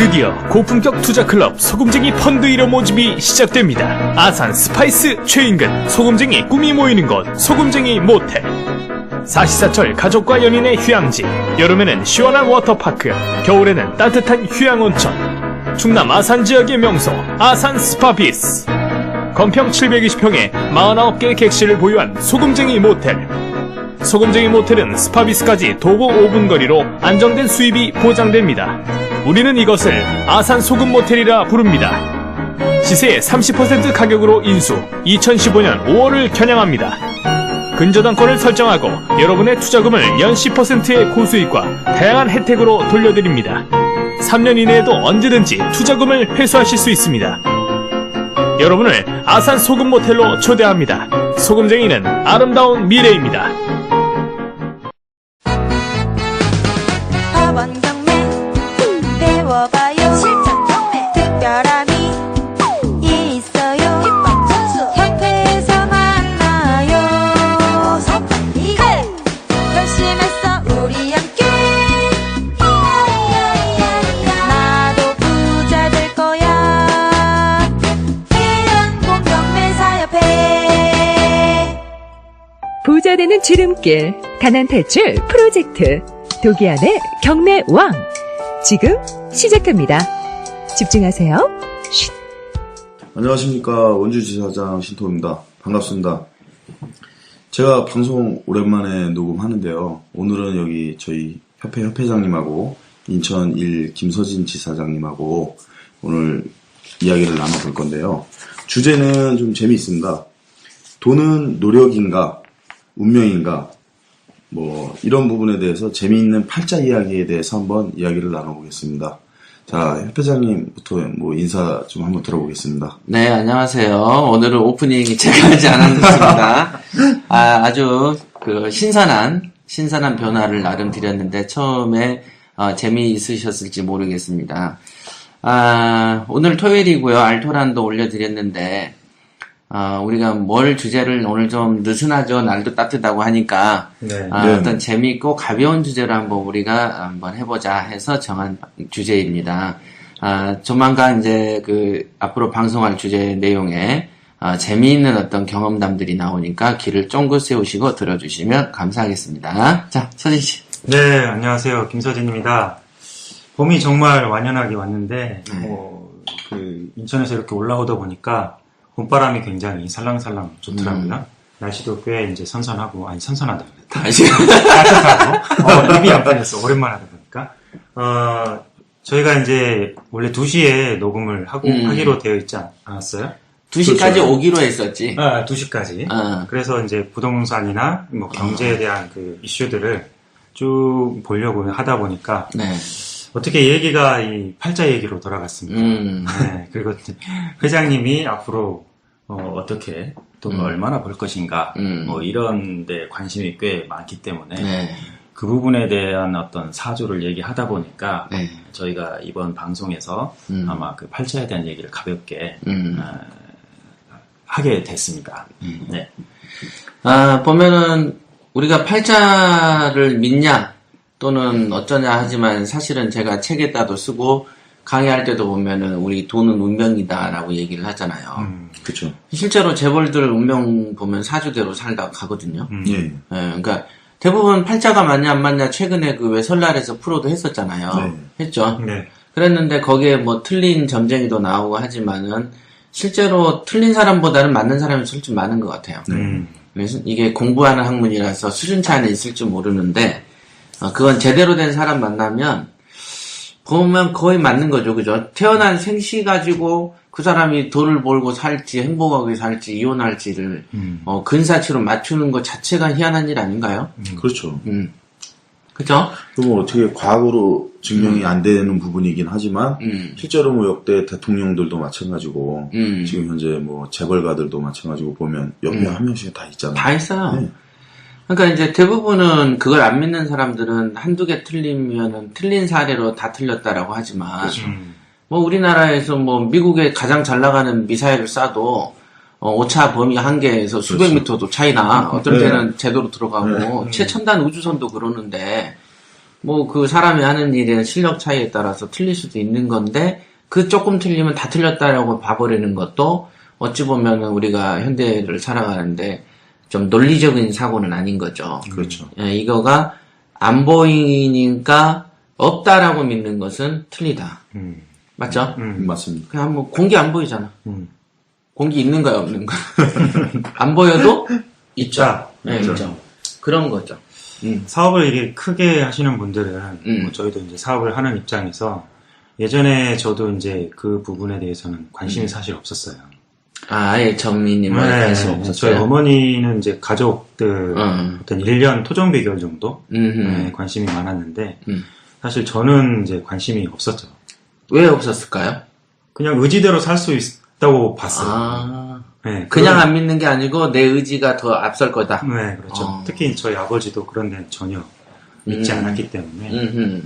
드디어 고품격 투자클럽 소금쟁이 펀드 1호 모집이 시작됩니다. 아산 스파이스 최인근 소금쟁이 꿈이 모이는 곳 소금쟁이 모텔. 사시사철 가족과 연인의 휴양지, 여름에는 시원한 워터파크, 겨울에는 따뜻한 휴양온천. 충남 아산 지역의 명소 아산 스파비스. 건평 720평에 49개의 객실을 보유한 소금쟁이 모텔. 소금쟁이 모텔은 스파비스까지 도보 5분 거리로 안정된 수입이 보장됩니다. 우리는 이것을 아산 소금 모텔이라 부릅니다. 시세의 30% 가격으로 인수, 2015년 5월을 겨냥합니다. 근저당권을 설정하고 여러분의 투자금을 연 10%의 고수익과 다양한 혜택으로 돌려드립니다. 3년 이내에도 언제든지 투자금을 회수하실 수 있습니다. 여러분을 아산 소금 모텔로 초대합니다. 소금쟁이는 아름다운 미래입니다. 학원 경매 배워봐요. 실전 경매 특별함이 있어요. 입법 전수 협회에서 만나요. 어서 빨리 가. 결심했어 우리 함께. 나도 부자 될 거야. 해양공경매사협회. 부자 되는 지름길, 가난 탈출 프로젝트. 도기안의 경매왕. 지금 시작합니다. 집중하세요. 쉿. 안녕하십니까. 원주지사장 신토입니다. 반갑습니다. 제가 방송 오랜만에 녹음하는데요. 오늘은 여기 저희 협회장님하고 인천 1 김서진 지사장님하고 오늘 이야기를 나눠볼 건데요. 주제는 좀 재미있습니다. 돈은 노력인가 운명인가, 뭐 이런 부분에 대해서 재미있는 팔자 이야기에 대해서 한번 이야기를 나눠보겠습니다. 자, 협회장님부터 뭐 인사 좀 한번 들어보겠습니다. 네, 안녕하세요. 오늘은 오프닝이 제가 하지 않았습니다. 아주 신선한 변화를 나름 드렸는데 처음에 재미있으셨을지 모르겠습니다. 오늘 토요일이고요. 알토란도 올려드렸는데 우리가 뭘 주제를 오늘 좀 느슨하죠. 날도 따뜻하고 하니까 네. 어떤 재미있고 가벼운 주제로 우리가 한번 해보자 해서 정한 주제입니다. 조만간 이제 앞으로 방송할 주제 내용에 재미있는 어떤 경험담들이 나오니까 귀를 쫑긋 세우시고 들어주시면 감사하겠습니다. 자, 서진 씨. 네, 안녕하세요. 김서진입니다. 봄이 정말 완연하게 왔는데 인천에서 이렇게 올라오다 보니까 봄바람이 굉장히 살랑살랑 좋더라고요. 날씨도 꽤 이제 선선하고, 아니, 선선하다 따뜻하고, 입이 안 풀렸어. 오랜만에 하다 보니까. 저희가 이제 원래 2시에 녹음을 하기로 되어 있지 않았어요? 2시까지 그렇죠. 오기로 했었지. 2시까지. 그래서 이제 부동산이나 뭐 경제에 대한 이슈들을 쭉 보려고 하다 보니까, 네. 어떻게 얘기가 이 팔자 얘기로 돌아갔습니다. 네, 그리고 회장님이 앞으로 어떻게 돈을 얼마나 벌 것인가 뭐 이런 데 관심이 꽤 많기 때문에 네. 그 부분에 대한 어떤 사주를 얘기하다 보니까 네. 저희가 이번 방송에서 아마 그 팔자에 대한 얘기를 가볍게 하게 됐습니다. 네. 보면은 우리가 팔자를 믿냐 또는 어쩌냐 하지만 사실은 제가 책에다도 쓰고 강의할 때도 보면은 우리 돈은 운명이다라고 얘기를 하잖아요. 그렇죠. 실제로 재벌들 운명 보면 사주대로 살다 가거든요. 예. 그러니까 대부분 팔자가 맞냐 안 맞냐 최근에 왜 설날에서 프로도 했었잖아요. 네. 했죠. 네. 그랬는데 거기에 뭐 틀린 점쟁이도 나오고 하지만은 실제로 틀린 사람보다는 맞는 사람이 솔직히 많은 것 같아요. 그래서 이게 공부하는 학문이라서 수준 차이는 있을 줄 모르는데 그건 제대로 된 사람 만나면 보면 거의 맞는 거죠. 그죠? 태어난 생시 가지고 그 사람이 돈을 벌고 살지 행복하게 살지 이혼할지를 근사치로 맞추는 것 자체가 희한한 일 아닌가요? 그렇죠. 그죠? 그럼 어떻게 과거로 증명이 안 되는 부분이긴 하지만 실제로 뭐 역대 대통령들도 마찬가지고 지금 현재 뭐 재벌가들도 마찬가지고 보면 옆에 한 명씩 다 있잖아요. 다 있어요. 네. 그러니까 이제 대부분은 그걸 안 믿는 사람들은 한두 개 틀리면은 틀린 사례로 다 틀렸다라고 하지만 그렇죠. 뭐 우리나라에서 뭐 미국에 가장 잘 나가는 미사일을 쏴도 오차 범위 한계에서 수백 그렇죠. 미터도 차이나 어떤 네. 때는 제대로 들어가고 최첨단 우주선도 그러는데 뭐 그 사람이 하는 일의 실력 차이에 따라서 틀릴 수도 있는 건데 그 조금 틀리면 다 틀렸다라고 봐버리는 것도 어찌 보면은 우리가 현대를 살아가는데 좀 논리적인 사고는 아닌 거죠. 그렇죠. 예, 이거가 안 보이니까 없다라고 믿는 것은 틀리다. 맞죠? 맞습니다. 그냥 뭐 공기 안 보이잖아. 음. 공기 있는 거야 없는 거야? 안 보여도 있죠. 있다. 네, 있죠. 그런 거죠. 사업을 이게 크게 하시는 분들은 뭐 저희도 이제 사업을 하는 입장에서 예전에 저도 이제 그 부분에 대해서는 관심이 사실 없었어요. 아, 아예 전민님은 관심 없었어요. 저희 어머니는 이제 가족들 어떤 1년 토종 비결 정도 네, 관심이 많았는데 사실 저는 이제 관심이 없었죠. 왜 없었을까요? 그냥 의지대로 살 수 있다고 봤어요. 아, 네, 그냥 안 믿는 게 아니고 내 의지가 더 앞설 거다. 네, 그렇죠. 특히 저희 아버지도 그런 데는 전혀 믿지 않았기 때문에.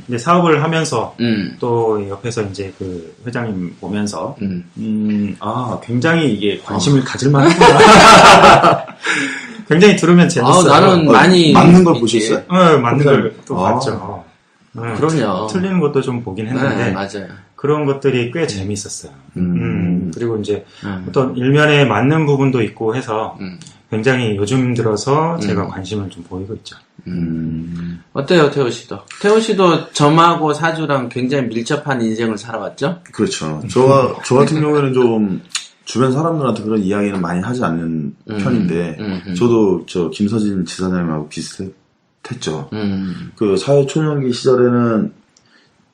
근데 사업을 하면서 또 옆에서 이제 그 회장님 보면서 굉장히 이게 관심을 가질 만하구나. 굉장히 들으면 재밌어요. 나는 많이 맞는 걸 믿지. 보셨어요? 네, 맞는 걸 또 봤죠. 네, 그럼요. 틀리는 것도 좀 보긴 했는데 네, 맞아요. 그런 것들이 꽤 재밌었어요. 그리고 이제 음. 어떤 일면에 맞는 부분도 있고 해서 굉장히 요즘 들어서 제가 관심을 좀 보이고 있죠. 어때요, 태호 씨도? 태호 씨도 점하고 사주랑 굉장히 밀접한 인생을 살아왔죠? 그렇죠. 저 같은 경우에는 좀 주변 사람들한테 그런 이야기는 많이 하지 않는 편인데, 저도 저 김서진 지사장님하고 비슷했죠. 그 사회초년기 시절에는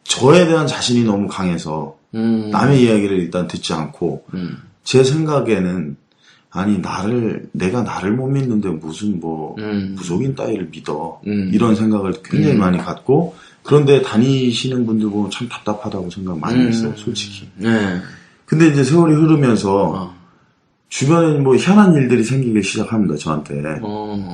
저에 대한 자신이 너무 강해서 남의 이야기를 일단 듣지 않고 제 생각에는 아니 내가 나를 못 믿는데 무슨 뭐 부속인 따위를 믿어 이런 생각을 굉장히 많이 갖고 그런데 다니시는 분들 보면 참 답답하다고 생각 많이 했어요 솔직히. 네. 근데 이제 세월이 흐르면서 주변에 뭐 희한한 일들이 생기기 시작합니다 저한테.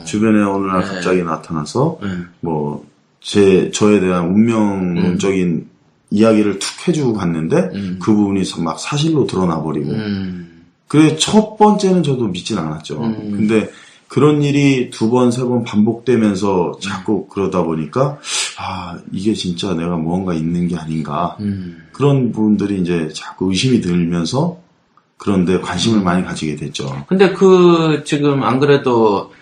주변에 어느 날 갑자기 나타나서 뭐 저에 대한 운명론적인 이야기를 툭 해주고 갔는데 그 부분이 막 사실로 드러나 버리고 그래 첫 번째는 저도 믿진 않았죠. 근데 그런 일이 두 번, 세 번 반복되면서 자꾸 그러다 보니까 이게 진짜 내가 무언가 있는 게 아닌가 그런 부분들이 이제 자꾸 의심이 들면서 그런데 관심을 많이 가지게 됐죠. 근데 지금 안 그래도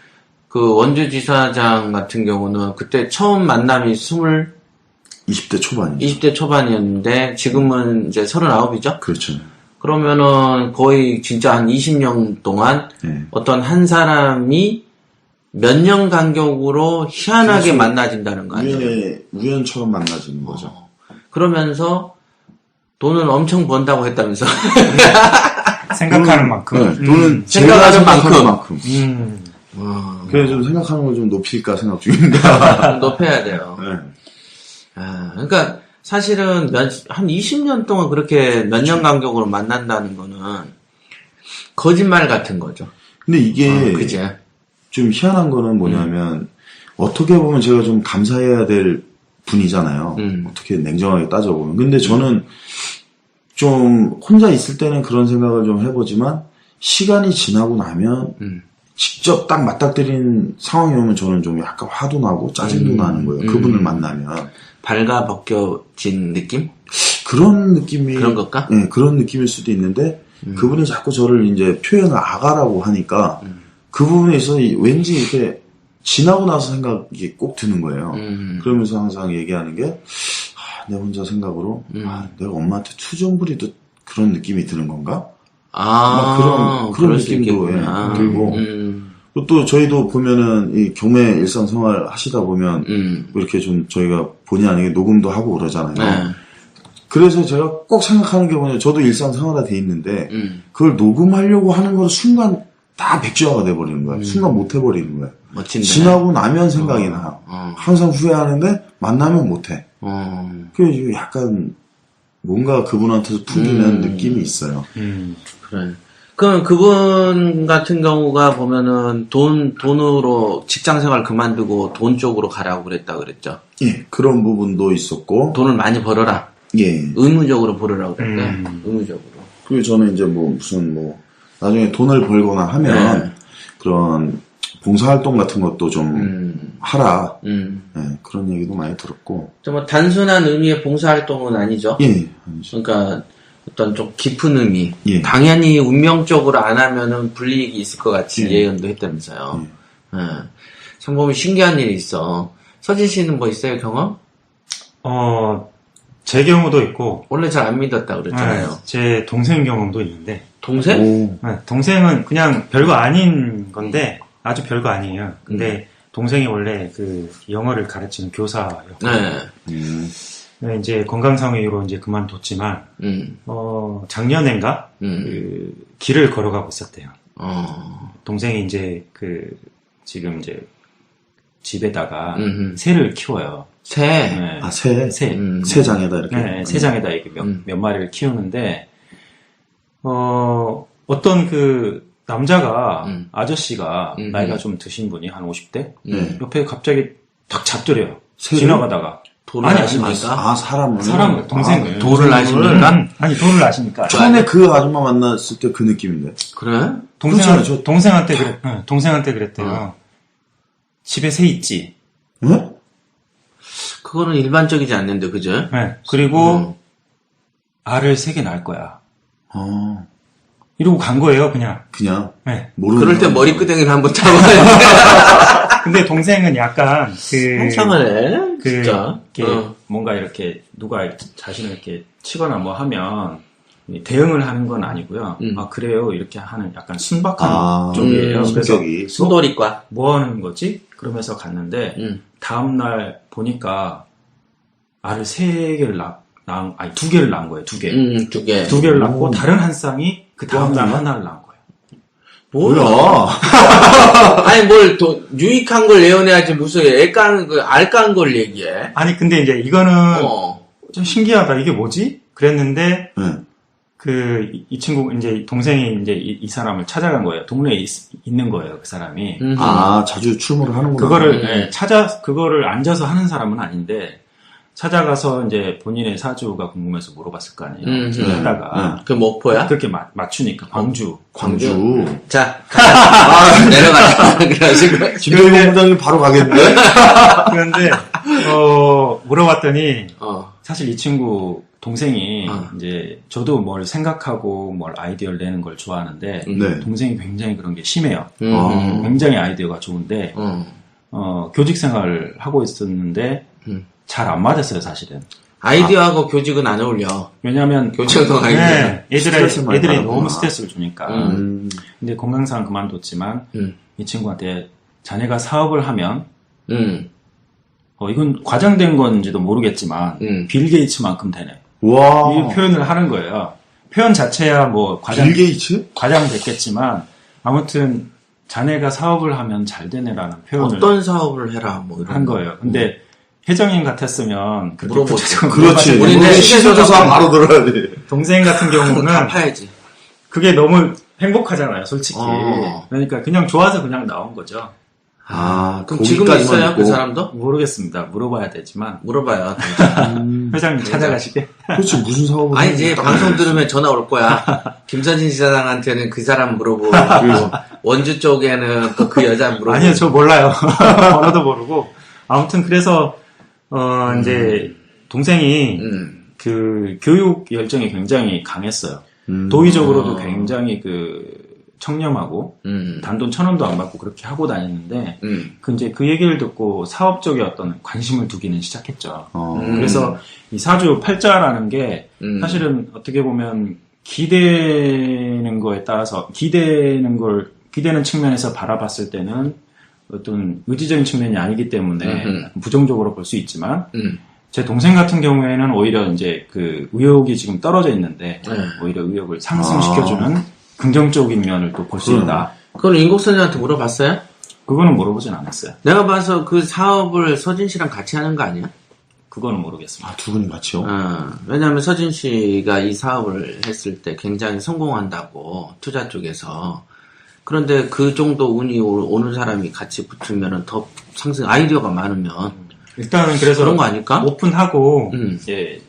그 원주지사장 같은 경우는 그때 처음 만남이 20대 초반이죠. 20대 초반이었는데 지금은 이제 39이죠? 그렇죠. 그러면은 거의 진짜 한 20년 동안 어떤 한 사람이 몇 년 간격으로 희한하게 그렇죠. 만나진다는 거 아니에요? 우연처럼 만나지는 거죠. 그러면서 돈을 엄청 번다고 했다면서. 생각하는 만큼. 돈은 생각하는 제가 생각하는 만큼. 그래서 좀 생각하는 걸 좀 높일까 생각 중입니다. 높여야 돼요. 네. 그러니까 사실은 한 20년 동안 그렇게 몇 년 간격으로 만난다는 거는 거짓말 같은 거죠. 근데 이게 그죠? 좀 희한한 거는 뭐냐면 어떻게 보면 제가 좀 감사해야 될 분이잖아요. 어떻게 냉정하게 따져보면. 근데 저는 좀 혼자 있을 때는 그런 생각을 좀 해보지만 시간이 지나고 나면 직접 딱 맞닥뜨린 상황이 오면 저는 좀 약간 화도 나고 짜증도 나는 거예요. 그분을 만나면. 발가벗겨진 느낌? 그런 느낌이. 그런 걸까? 네, 그런 느낌일 수도 있는데 그분이 자꾸 저를 이제 표현을 아가라고 하니까 그 부분에 있어서 왠지 이렇게 지나고 나서 생각이 꼭 드는 거예요. 그러면서 항상 얘기하는 게 내 혼자 생각으로 내가 엄마한테 투정 부리듯 그런 느낌이 드는 건가? 그런 느낌도 들고 또 저희도 보면은 이 경매 일상생활 하시다 보면 이렇게 좀 저희가 본의 아니게 녹음도 하고 그러잖아요. 네. 그래서 제가 꼭 생각하는 게 뭐냐면 저도 일상생활화 돼 있는데 그걸 녹음하려고 하는 걸 순간 다 백지화가 돼버리는 거야. 순간 못 해버리는 거야. 멋진데. 지나고 나면 생각이 나요. 항상 후회하는데 만나면 못해. 그래서 약간 뭔가 그분한테서 풍기는 느낌이 있어요. 그래. 그럼 그분 같은 경우가 보면은 돈으로 직장생활 그만두고 돈 쪽으로 가라고 그랬죠. 예, 그런 부분도 있었고. 돈을 많이 벌어라. 예. 의무적으로 벌으라고 그랬대. 의무적으로. 그리고 저는 이제 나중에 돈을 벌거나 하면 그런 봉사활동 같은 것도 좀 하라. 음. 예, 그런 얘기도 많이 들었고. 뭐 단순한 의미의 봉사활동은 아니죠. 예, 아니죠. 그러니까 어떤 좀 깊은 의미. 예. 당연히 운명적으로 안 하면은 불이익이 있을 것 같이 예. 예언도 했다면서요. 참 보면 신기한 일이 있어. 서진 씨는 뭐 있어요, 경험? 제 경우도 있고, 원래 잘 안 믿었다 그랬잖아요. 제 동생 경험도 있는데, 동생? 오. 네, 동생은 그냥 별거 아닌 건데, 아주 별거 아니에요. 근데 동생이 원래 그 영어를 가르치는 교사였고, 네. 네, 이제 건강상의 이유로 이제 그만뒀지만, 작년엔가, 그 길을 걸어가고 있었대요. 동생이 이제 지금 이제 집에다가 새를 키워요. 새? 네. 아, 새? 새. 새장에다 이렇게. 네, 새장에다 이렇게 몇 마리를 키우는데, 어떤 그 남자가, 아저씨가 나이가 좀 드신 분이 한 50대? 네. 옆에 갑자기 탁 잡더래요. 새를? 지나가다가. 돌을 아니, 아십니까? 아, 사람을. 동생을. 아, 돌을 아십니까? 아니, 돌을 아십니까? 처음에 그 아줌마 만났을 때 그 느낌인데. 그래? 그렇잖아요. 동생한테 그랬대요. 집에 새 있지. 응? 그거는 일반적이지 않는데, 그죠? 네. 그리고 알을 3개 낳을 거야. 이러고 간 거예요, 그냥. 그냥. 네. 모르는. 그럴 때 사람. 머리끄댕이를 한번 잡아야 근데 동생은 약간 한참하네, 진짜. 이렇게 뭔가 이렇게 누가 자신을 이렇게 치거나 뭐 하면 대응을 하는 건 아니고요. 아, 그래요. 이렇게 하는 약간 순박한 쪽이에요. 그래서 성격이. 순돌이과. 뭐 하는 거지? 그러면서 갔는데 다음날 보니까 알을 3개를 아니 2개를 낳은 거예요. 2개. 2개. 2개를 낳고 다른 한 쌍이 그 다음날 하나를 낳은 거예요. 뭐야? 아니, 유익한 걸 예언해야지, 무슨 알 깐 걸 얘기해. 아니 근데 이제 이거는 좀 신기하다. 이게 뭐지? 그랬는데 네. 이 친구 이제 동생이 이제 이 사람을 찾아간 거예요. 동네에 있는 거예요. 그 사람이. 아, 자주 출몰을 하는구나. 그거를 그거를 앉아서 하는 사람은 아닌데 찾아가서 이제 본인의 사주가 궁금해서 물어봤을 거 아니에요. 하다가 그 목포야? 그렇게 맞추니까 광주. 자, 내려가자. 그래가지고. 김영희 공장님 바로 가겠는데? 그런데 물어봤더니 사실 이 친구 동생이 이제 저도 뭘 생각하고 뭘 아이디어를 내는 걸 좋아하는데 네. 동생이 굉장히 그런 게 심해요. 굉장히 아이디어가 좋은데 교직 생활을 하고 있었는데 잘 안 맞았어요, 사실은. 아이디어하고 교직은 안 어울려. 왜냐하면 교직도 아이디어. 애들이 너무 스트레스를 주니까. 근데 건강상 그만뒀지만 이 친구한테 자네가 사업을 하면 이건 과장된 건지도 모르겠지만 빌 게이츠만큼 되네. 와. 이 표현을 하는 거예요. 표현 자체야 뭐 빌 게이츠? 과장됐겠지만 아무튼 자네가 사업을 하면 잘 되네라는 표현을 어떤 사업을 해라, 뭐 이런 한 거예요. 근데 혜정님 같았으면 그렇게 물어보지. 구체적으로 그렇지. 우리는 우리 시조조사 바로 들어야 돼. 동생 같은 경우는 갚아야지. 그게 너무 행복하잖아요, 솔직히. 어. 그러니까 그냥 좋아서 그냥 나온 거죠. 그럼 지금 있어요, 그 사람도? 모르겠습니다. 물어봐야 되지만. 물어봐요. 회장님 찾아가시게. 그렇지, 무슨 사업을. 아니, 이제 방송 들으면 전화 올 거야. 김서진 지사장한테는 그 사람 물어보고, 원주 쪽에는 또 그 여자 물어보고. 아니요, 저 몰라요. 번호도 모르고. 아무튼 그래서, 이제, 동생이 그 교육 열정이 굉장히 강했어요. 도의적으로도 굉장히 청렴하고 단돈 1,000원도 안 받고 그렇게 하고 다녔는데 이제 그 얘기를 듣고 사업 쪽에 어떤 관심을 두기는 시작했죠. 그래서 이 사주 팔자라는 게 사실은 어떻게 보면 기대는 거에 따라서 기대는 측면에서 바라봤을 때는 어떤 의지적인 측면이 아니기 때문에 부정적으로 볼 수 있지만 제 동생 같은 경우에는 오히려 이제 그 의욕이 지금 떨어져 있는데 오히려 의욕을 상승시켜주는 긍정적인 면을 또 볼 수 있다. 그걸 인곡선생한테 물어봤어요? 그거는 물어보진 않았어요. 내가 봐서 그 사업을 서진 씨랑 같이 하는 거 아니야? 그거는 모르겠습니다. 아, 두 분이 같이요? 왜냐면 서진 씨가 이 사업을 했을 때 굉장히 성공한다고, 투자 쪽에서. 그런데 그 정도 운이 오는 사람이 같이 붙으면 더 상승, 아이디어가 많으면. 일단은 그래서 그런 거 아닐까? 오픈하고 이제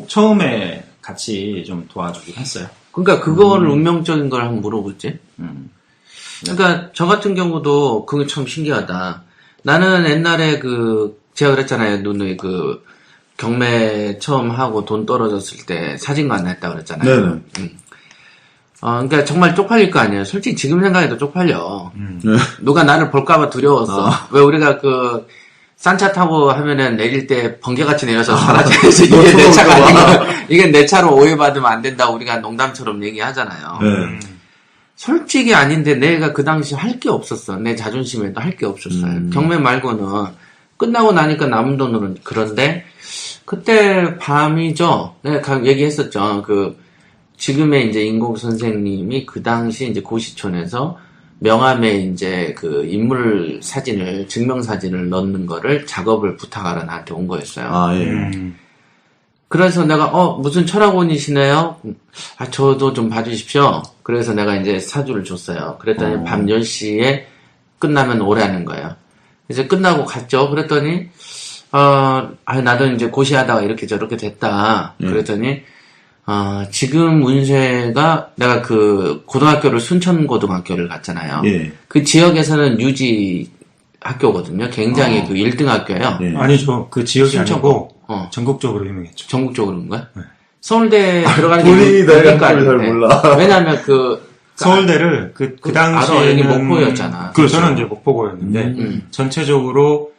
처음에 같이 좀 도와주긴 했어요. 그러니까 그거를 운명적인 걸 한번 물어보지. 그러니까 저 같은 경우도 그게 참 신기하다. 나는 옛날에 제가 그랬잖아요. 누누이 경매 처음 하고 돈 떨어졌을 때 사진관 했다 그랬잖아요. 네네. 그러니까 정말 쪽팔릴 거 아니에요. 솔직히 지금 생각해도 쪽팔려. 네. 누가 나를 볼까봐 두려웠어. 왜 우리가 싼차 타고 하면은 내릴 때 번개같이 내려서 사라져야지. 이게 내 차가 아니고, 이게 내 차로 오해받으면 안 된다. 우리가 농담처럼 얘기하잖아요. 네. 솔직히 아닌데 내가 그 당시 할 게 없었어. 내 자존심에도 할 게 없었어요. 경매 말고는 끝나고 나니까 남은 돈으로는 그런데 그때 밤이죠. 내가 얘기했었죠. 지금의 이제 인공 선생님이 그 당시 이제 고시촌에서 명함에 이제 인물 사진을, 증명 사진을 넣는 거를 작업을 부탁하러 나한테 온 거였어요. 아, 예. 그래서 내가, 무슨 철학원이시네요? 저도 좀 봐주십시오. 그래서 내가 이제 사주를 줬어요. 그랬더니 밤 10시에 끝나면 오라는 거예요. 이제 끝나고 갔죠. 그랬더니, 나도 이제 고시하다가 이렇게 저렇게 됐다. 그랬더니, 지금 운세가 내가 고등학교를 순천고등학교를 갔잖아요. 예. 그 지역에서는 유지 학교거든요. 굉장히 1등 학교예요. 예. 아니죠. 그 지역이 순천고. 아니고 전국적으로 유명했죠. 전국적으로 그런 거야? 서울대 들어가는 본인이 게 내가 잘 몰라. 왜냐면 서울대를 그 여기 당시에는 목포였잖아. 그렇죠. 저는 이제 목포고였는데 전체적으로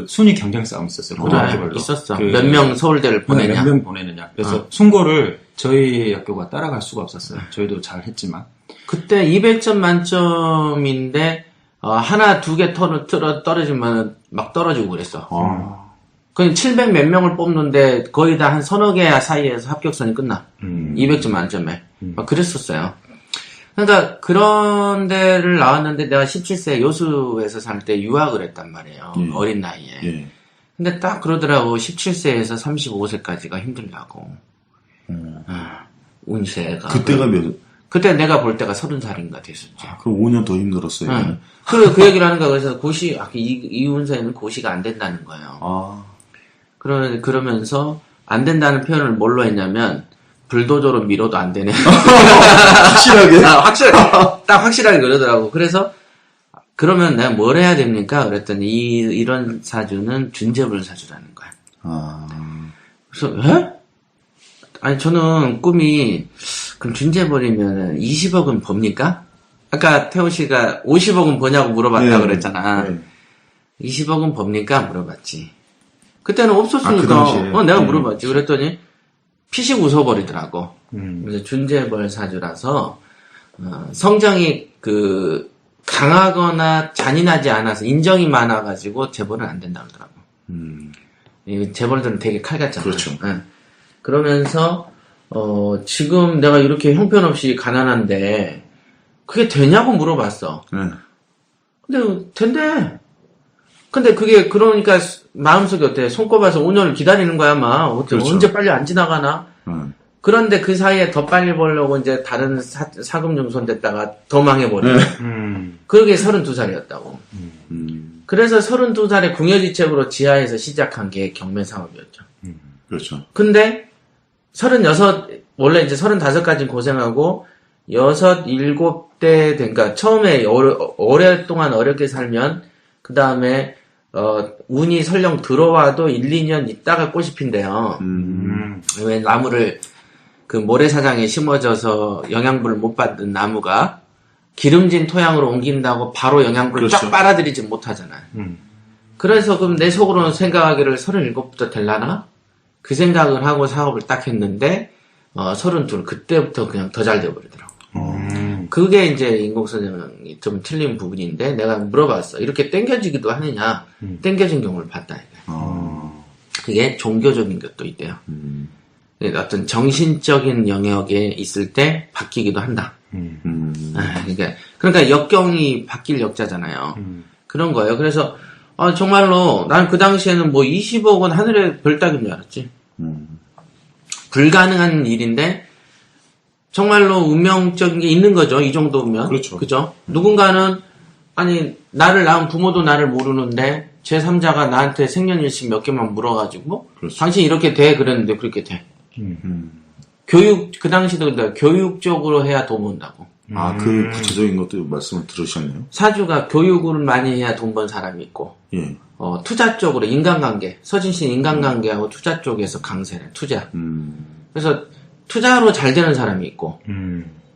순위 경쟁 싸움이 있었어요. 고등학교별로. 있었어. 몇 명 서울대를 보내냐. 몇 명 보내느냐. 그래서 순고를 저희 학교가 따라갈 수가 없었어요. 저희도 잘 했지만. 그때 200점 만점인데 하나 두 개 떨어지면 막 떨어지고 그랬어. 그냥 700 몇 명을 뽑는데 거의 다 한 서너 개 사이에서 합격선이 끝나. 200점 만점에. 막 그랬었어요. 그러니까 그런 데를 나왔는데 내가 17세 여수에서 살 때 유학을 했단 말이에요. 어린 나이에. 예. 근데 딱 그러더라고. 17세에서 35세까지가 힘들다고. 운세가. 그때가 그때 내가 볼 때가 30살인가 됐었지. 그럼 5년 더 힘들었어요. 응. 그 얘기를 하는 거야. 그래서 이 운세는 고시가 안 된다는 거예요. 그러면서 안 된다는 표현을 뭘로 했냐면, 불도저로 밀어도 안 되네. 확실하게? 딱 확실하게 그러더라고. 그래서, 그러면 내가 뭘 해야 됩니까? 그랬더니, 이런 사주는 준재벌 사주라는 거야. 그래서, 아니, 저는 꿈이, 그럼 준재벌이면 20억은 법니까? 아까 태호 씨가 50억은 버냐고 물어봤다고 그랬잖아. 20억은 법니까? 물어봤지. 그때는 없었으니까, 그 당시에. 내가 물어봤지. 그랬더니, 피식 웃어버리더라고. 그래서 준재벌 사주라서, 성정이 강하거나 잔인하지 않아서 인정이 많아가지고 재벌은 안 된다고 그러더라고. 이 재벌들은 되게 칼같잖아. 그렇죠. 그러면서, 지금 내가 이렇게 형편없이 가난한데, 그게 되냐고 물어봤어. 근데, 된대. 근데 그게, 그러니까, 마음속에 어때? 손꼽아서 5년을 기다리는 거야, 막. 그렇죠. 언제 빨리 안 지나가나? 그런데 그 사이에 더 빨리 벌려고 이제 다른 사금융손 됐다가 더 망해버려. 그게 32살이었다고. 그래서 32살에 궁여지책으로 지하에서 시작한 게 경매 사업이었죠. 그렇죠. 근데 36, 원래 이제 35까지 고생하고 6, 7대 되니까 처음에 오랫동안 어렵게 살면 그 다음에 운이 설령 들어와도 1, 2년 있다가 꽃이 핀대요. 왜 나무를 모래사장에 심어져서 영양분을 못 받는 나무가 기름진 토양으로 옮긴다고 바로 영양분을 그렇죠. 쫙 빨아들이지 못하잖아요. 그래서 그럼 내 속으로는 생각하기를 37부터 될라나? 그 생각을 하고 사업을 딱 했는데 32 그때부터 그냥 더 잘 돼버리더라고. 그게 이제 인공선생이 좀 틀린 부분인데 내가 물어봤어. 이렇게 땡겨지기도 하느냐? 땡겨진 경우를 봤다. 그게 종교적인 것도 있대요. 어떤 정신적인 영역에 있을 때 바뀌기도 한다. 그러니까 역경이 바뀔 역자잖아요. 그런 거예요. 그래서 정말로 난 그 당시에는 뭐 20억은 하늘의 별 따기인 줄 알았지. 불가능한 일인데 정말로 운명적인 게 있는 거죠. 이 정도면. 그렇죠. 그죠? 누군가는 아니 나를 낳은 부모도 나를 모르는데 제3자가 나한테 생년일시 몇 개만 물어가지고 그렇죠. 당신 이렇게 돼 그랬는데 그렇게 돼. 교육 그 당시도 교육적으로 해야 돈 번다고. 그 구체적인 것도 말씀을 들으셨네요. 사주가 교육을 많이 해야 돈 번 사람이 있고, 예. 투자 쪽으로 인간관계, 서진 씨는 인간관계하고 투자 쪽에서 강세는 투자. 그래서 투자로 잘 되는 사람이 있고,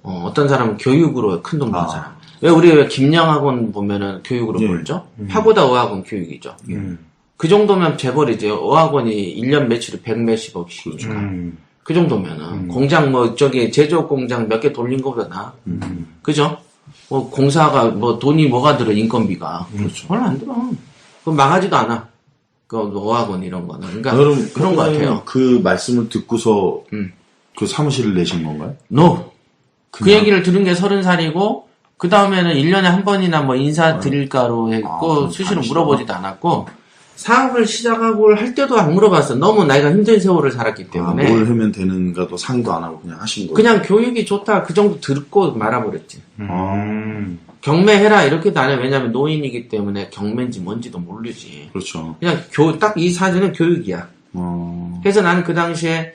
어떤 사람은 교육으로 큰 돈 버는 사람. 왜 김영학원 보면은 교육으로 벌죠? 파고다 어학원 교육이죠. 그 정도면 재벌이지. 어학원이 1년 매출이 100몇십억씩이니까. 그 정도면은 공장 제조업 공장 몇 개 돌린 것보다 나아. 그죠? 공사가 돈이 뭐가 들어 인건비가. 그렇죠. 별로 안 들어. 그럼 망하지도 않아. 그 어학원 이런 거는. 그러니까 그런 것 같아요. 그 말씀을 듣고서 그 사무실을 내신 건가요? No. 그 얘기를 들은 게 30살이고 그 다음에는 1년에 한 번이나 인사 드릴까로 했고 수시로 물어보지도 않았고 사업을 시작하고 할 때도 안 물어봤어. 너무 나이가 힘든 세월을 살았기 때문에. 뭘 하면 되는가도 상의도 안 하고 그냥 하신 거예요? 그냥 교육이 좋다 그 정도 듣고 말아버렸지. 경매해라 이렇게도 안 해. 왜냐면 노인이기 때문에 경매인지 뭔지도 모르지. 그렇죠. 그냥 딱 이 사주는 교육이야. 그래서 나는 그 당시에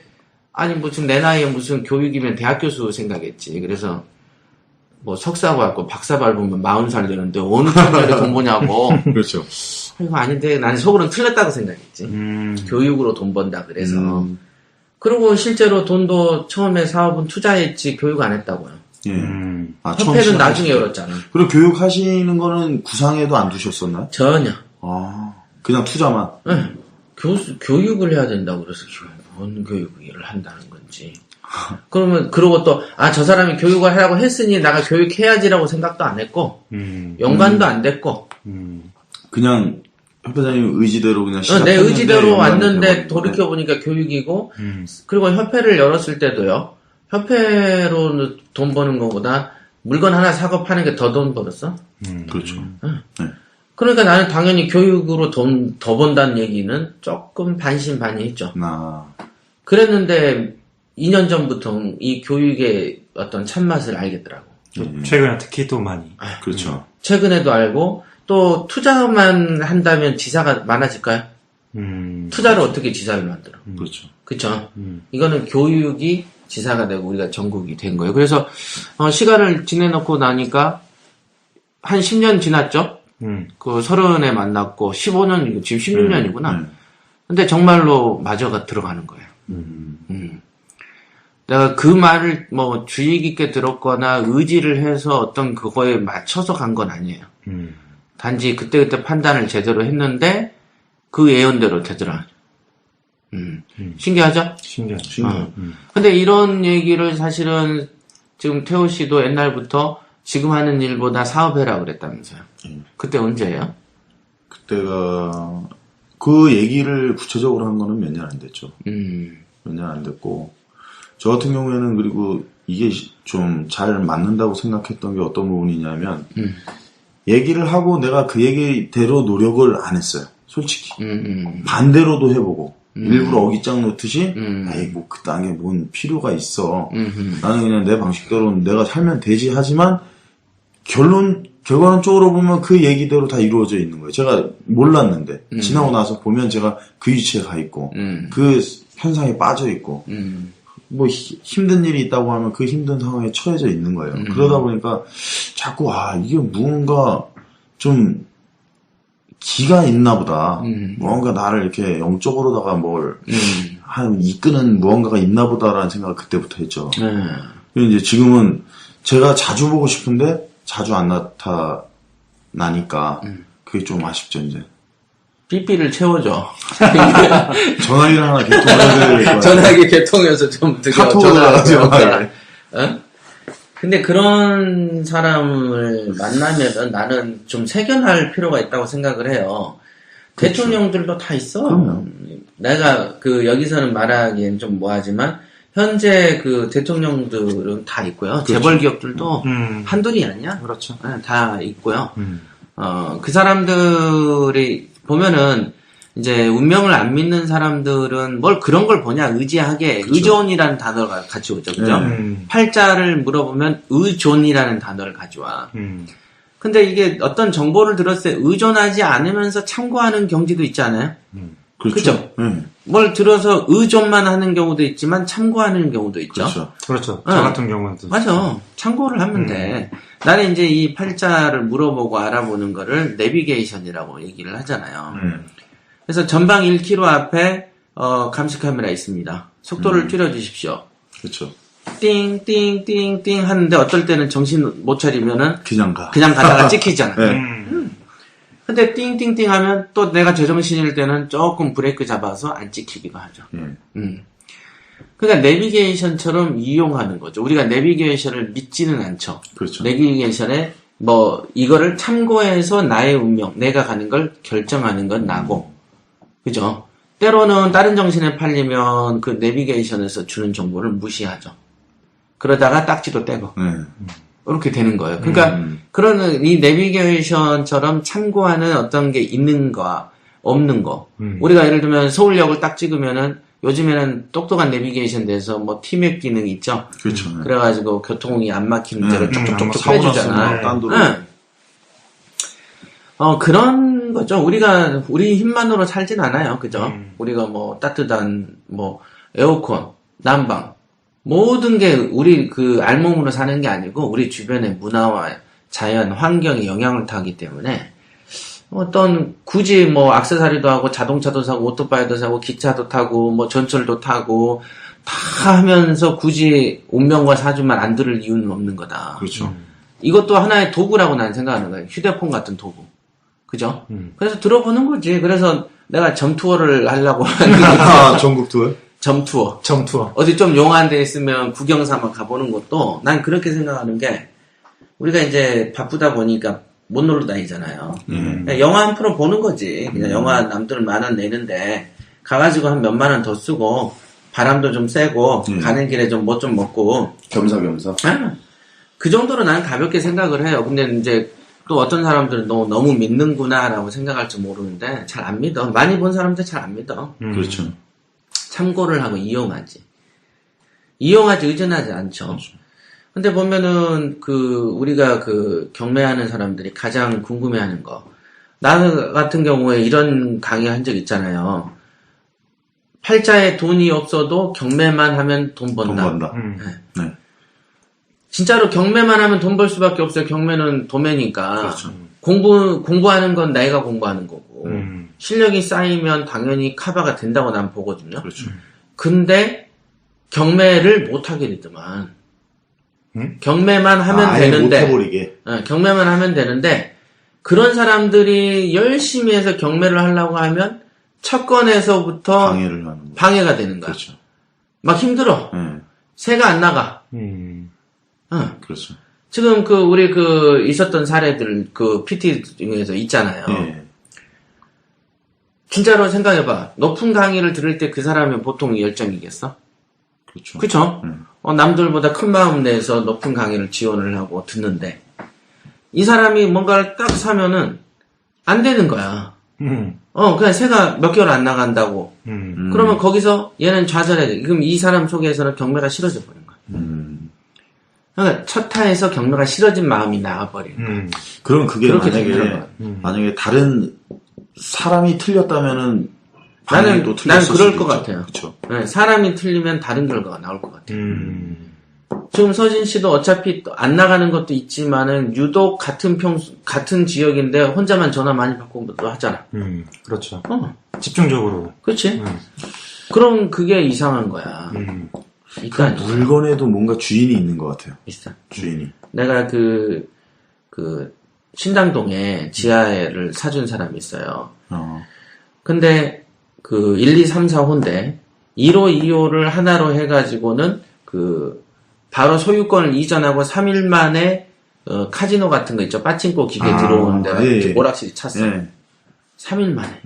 아니 무슨 내 나이에 무슨 교육이면 대학 교수 생각했지. 그래서 석사 받고 박사 밟으면 40살 되는데 어느 청년에 돈 버냐고. 그렇죠. 이거 아닌데 나는 속으로는 틀렸다고 생각했지. 교육으로 돈 번다 그래서. 그리고 실제로 돈도 처음에 사업은 투자했지 교육 안 했다고요. 예. 협회는 나중에 열었잖아. 그리고 교육하시는 거는 구상에도 안 두셨었나요? 전혀. 그냥 투자만? 네. 교육을 해야 된다고 그래서 뭔 교육을 한다는 건지. 그러고 또, 저 사람이 교육을 하라고 했으니 내가 교육해야지라고 생각도 안 했고, 연관도 안 됐고. 그냥, 협회장님 의지대로 그냥 내 의지대로 왔는데 돌이켜보니까 교육이고, 그리고 협회를 열었을 때도요, 협회로 돈 버는 것보다 물건 하나 사고 파는 게 더 돈 벌었어? 그렇죠. 네. 그러니까 나는 당연히 교육으로 돈 더 번다는 얘기는 조금 반신반의했죠. 그랬는데 2년 전부터 이 교육의 어떤 참맛을 알겠더라고. 최근에 특히 또 많이. 그렇죠. 최근에도 알고 또 투자만 한다면 지사가 많아질까요? 투자를 어떻게 지사를 만들어? 그렇죠. 그쵸? 이거는 교육이 지사가 되고 우리가 전국이 된 거예요. 그래서 시간을 지내놓고 나니까 한 10년 지났죠? 그 30에 만났고 15년, 지금 16년이구나. 근데 정말로 마저가 들어가는 거예요. 내가 그 말을 주의 깊게 들었거나 의지를 해서 어떤 그거에 맞춰서 간 건 아니에요. 단지 그때그때 판단을 제대로 했는데 그 예언대로 되더라. 신기하죠? 신기하죠. 근데 이런 얘기를 사실은 지금 태호 씨도 옛날부터 지금 하는 일보다 사업해라 그랬다면서요. 그때 언제예요? 그때가 그 얘기를 구체적으로 한 거는 몇 년 안 됐죠. 몇 년 안 됐고 저 같은 경우에는 그리고 이게 좀 잘 맞는다고 생각했던 게 어떤 부분이냐면 얘기를 하고 내가 그 얘기대로 노력을 안 했어요. 솔직히. 반대로도 해보고 일부러 어깃장 놓듯이 에이 그딴 게 뭔 필요가 있어. 나는 그냥 내 방식대로 내가 살면 되지 하지만 결과론적으로 보면 그 얘기대로 다 이루어져 있는 거예요. 제가 몰랐는데 지나고 나서 보면 제가 그 위치에 가 있고 그 현상에 빠져 있고 힘든 일이 있다고 하면 그 힘든 상황에 처해져 있는 거예요. 그러다 보니까 자꾸 이게 무언가 좀 기가 있나 보다. 무언가 나를 이렇게 영적으로다가 이끄는 무언가가 있나 보다라는 생각을 그때부터 했죠. 이제 지금은 제가 자주 보고 싶은데 자주 안 나타나니까 그게 좀 아쉽죠, 이제. 삐삐를 채워줘. 전화기를 하나 개통해야 될 거야. 전화기 개통해서 좀 카톡으로 가지고. 근데 그런 사람을 만나면 나는 좀 세견할 필요가 있다고 생각을 해요. 그렇죠. 대통령들도 다 있어. 그럼요. 내가 여기서는 말하기엔 좀 뭐하지만 현재 그 대통령들은 다 있고요. 그렇죠. 재벌 기업들도 한둘이 아니야. 그렇죠. 네, 다 있고요. 그 사람들이 보면은 이제 운명을 안 믿는 사람들은 뭘 그런 걸 보냐 의지하게 그쵸. 의존이라는 단어가 같이 오죠. 그죠? 팔자를 물어보면 의존이라는 단어를 가져와. 근데 이게 어떤 정보를 들었을 때 의존하지 않으면서 참고하는 경지도 있잖아요. 그렇죠. 뭘 들어서 의존만 하는 경우도 있지만 참고하는 경우도 있죠. 그렇죠. 그렇죠. 응. 저 같은 경우는 맞아. 참고를 하면 돼. 나는 이제 이 팔자를 물어보고 알아보는 거를 내비게이션이라고 얘기를 하잖아요. 그래서 전방 1km 앞에 감시 카메라 있습니다. 속도를 줄여주십시오. 그렇죠. 띵띵띵띵 하는데 어떨 때는 정신 못 차리면은 그냥 가. 그냥 가다가 찍히잖아. 네. 근데 띵띵띵 하면 또 내가 제정신일 때는 조금 브레이크 잡아서 안 찍히기도 하죠. 그러니까 내비게이션처럼 이용하는 거죠. 우리가 내비게이션을 믿지는 않죠. 그렇죠. 내비게이션에 뭐 이거를 참고해서 나의 운명, 내가 가는 걸 결정하는 건 나고, 그죠? 때로는 다른 정신에 팔리면 그 내비게이션에서 주는 정보를 무시하죠. 그러다가 딱지도 떼고 이렇게 되는 거예요. 그러니까 그런 이 내비게이션처럼 참고하는 어떤 게 있는 거 없는 거. 우리가 예를 들면 서울역을 딱 찍으면은 요즘에는 똑똑한 내비게이션 돼서 뭐 티맵 기능이 있죠. 그렇죠. 네. 그래가지고 교통이 안 막히는 데를 쪽쪽쪽쪽 사고 해주잖아. 났으면 딴 도로. 응. 그런 거죠. 우리가 우리 힘만으로 살진 않아요. 그죠? 우리가 뭐 따뜻한 뭐 에어컨, 난방 모든 게 우리 그 알몸으로 사는 게 아니고 우리 주변의 문화와 자연, 환경에 영향을 타기 때문에 어떤 굳이 뭐 액세서리도 하고 자동차도 사고 오토바이도 사고 기차도 타고 뭐 전철도 타고 다 하면서 굳이 운명과 사주만 안 들을 이유는 없는 거다. 그렇죠. 이것도 하나의 도구라고 난 생각하는 거예요. 휴대폰 같은 도구. 그죠? 그래서 들어보는 거지. 그래서 내가 점 투어를 하려고 하는 전국 투어? 점 투어. 점투어. 어디 좀 용한 데 있으면 구경 삼아 가보는 것도 난 그렇게 생각하는 게 우리가 이제 바쁘다 보니까 못 놀러 다니잖아요. 그냥 영화 한 프로 보는 거지. 그냥 영화 남들 10,000원 내는데 가가지고 한 몇만 원 더 쓰고 바람도 좀 쐬고 가는 길에 좀 뭐 좀 먹고 겸사겸사. 그 정도로 난 가볍게 생각을 해요. 근데 이제 또 어떤 사람들은 너무 믿는구나라고 생각할지 모르는데 잘 안 믿어. 많이 본 사람들 잘 안 믿어. 그렇죠. 참고를 하고 이용하지. 이용하지 의존하지 않죠. 근데 보면은 우리가 경매하는 사람들이 가장 궁금해하는 거. 나 같은 경우에 이런 강의 한 적 있잖아요. 팔자에 돈이 없어도 경매만 하면 돈 번다. 돈 번다. 네. 진짜로 경매만 하면 돈 벌 수밖에 없어요. 경매는 도매니까. 그렇죠. 공부하는 건 내가 공부하는 거고. 실력이 쌓이면 당연히 커버가 된다고 난 보거든요. 그렇죠. 근데 경매를 못 하게 되더만. 경매만 하면 아예 되는데. 못해버리게. 경매만 하면 되는데 그런 사람들이 열심히 해서 경매를 하려고 하면 첫 건에서부터 방해를 하는 거. 방해가 되는 거야. 그렇죠. 막 힘들어. 네. 새가 안 나가. 그렇죠. 지금 우리 있었던 사례들 PT 중에서 있잖아요. 네. 진짜로 생각해봐. 높은 강의를 들을 때 그 사람이 보통 열정이겠어? 그렇죠. 그쵸? 남들보다 큰 마음 내서 높은 강의를 지원을 하고 듣는데, 이 사람이 뭔가를 딱 사면은, 안 되는 거야. 그냥 새가 몇 개월 안 나간다고. 그러면 거기서 얘는 좌절해야 돼. 그럼 이 사람 속에서는 경매가 싫어져 버린 거야. 그러니까 첫 타에서 경매가 싫어진 마음이 나와버리는 거야. 그럼 그게 그렇게 되는 만약에 다른 사람이 틀렸다면은 나는 또 틀렸을 그럴 수도 것 있죠. 같아요. 그렇죠. 네, 사람이 틀리면 다른 결과가 나올 것 같아요. 지금 서진 씨도 어차피 또 안 나가는 것도 있지만은 유독 같은 지역인데 혼자만 전화 많이 받고 또 하잖아. 그렇죠. 집중적으로. 그렇지? 그럼 그게 이상한 거야. 일단 물건에도 뭔가 주인이 있는 것 같아요. 있어. 주인이. 내가 신당동에 지하를 사준 사람이 있어요. 근데 1, 2, 3, 4호인데 1호, 2호를 하나로 해가지고는 바로 소유권을 이전하고 3일 만에 카지노 같은 거 있죠. 빠칭코 기계 들어오는 데가 예. 오락실이 찼어. 예. 3일 만에.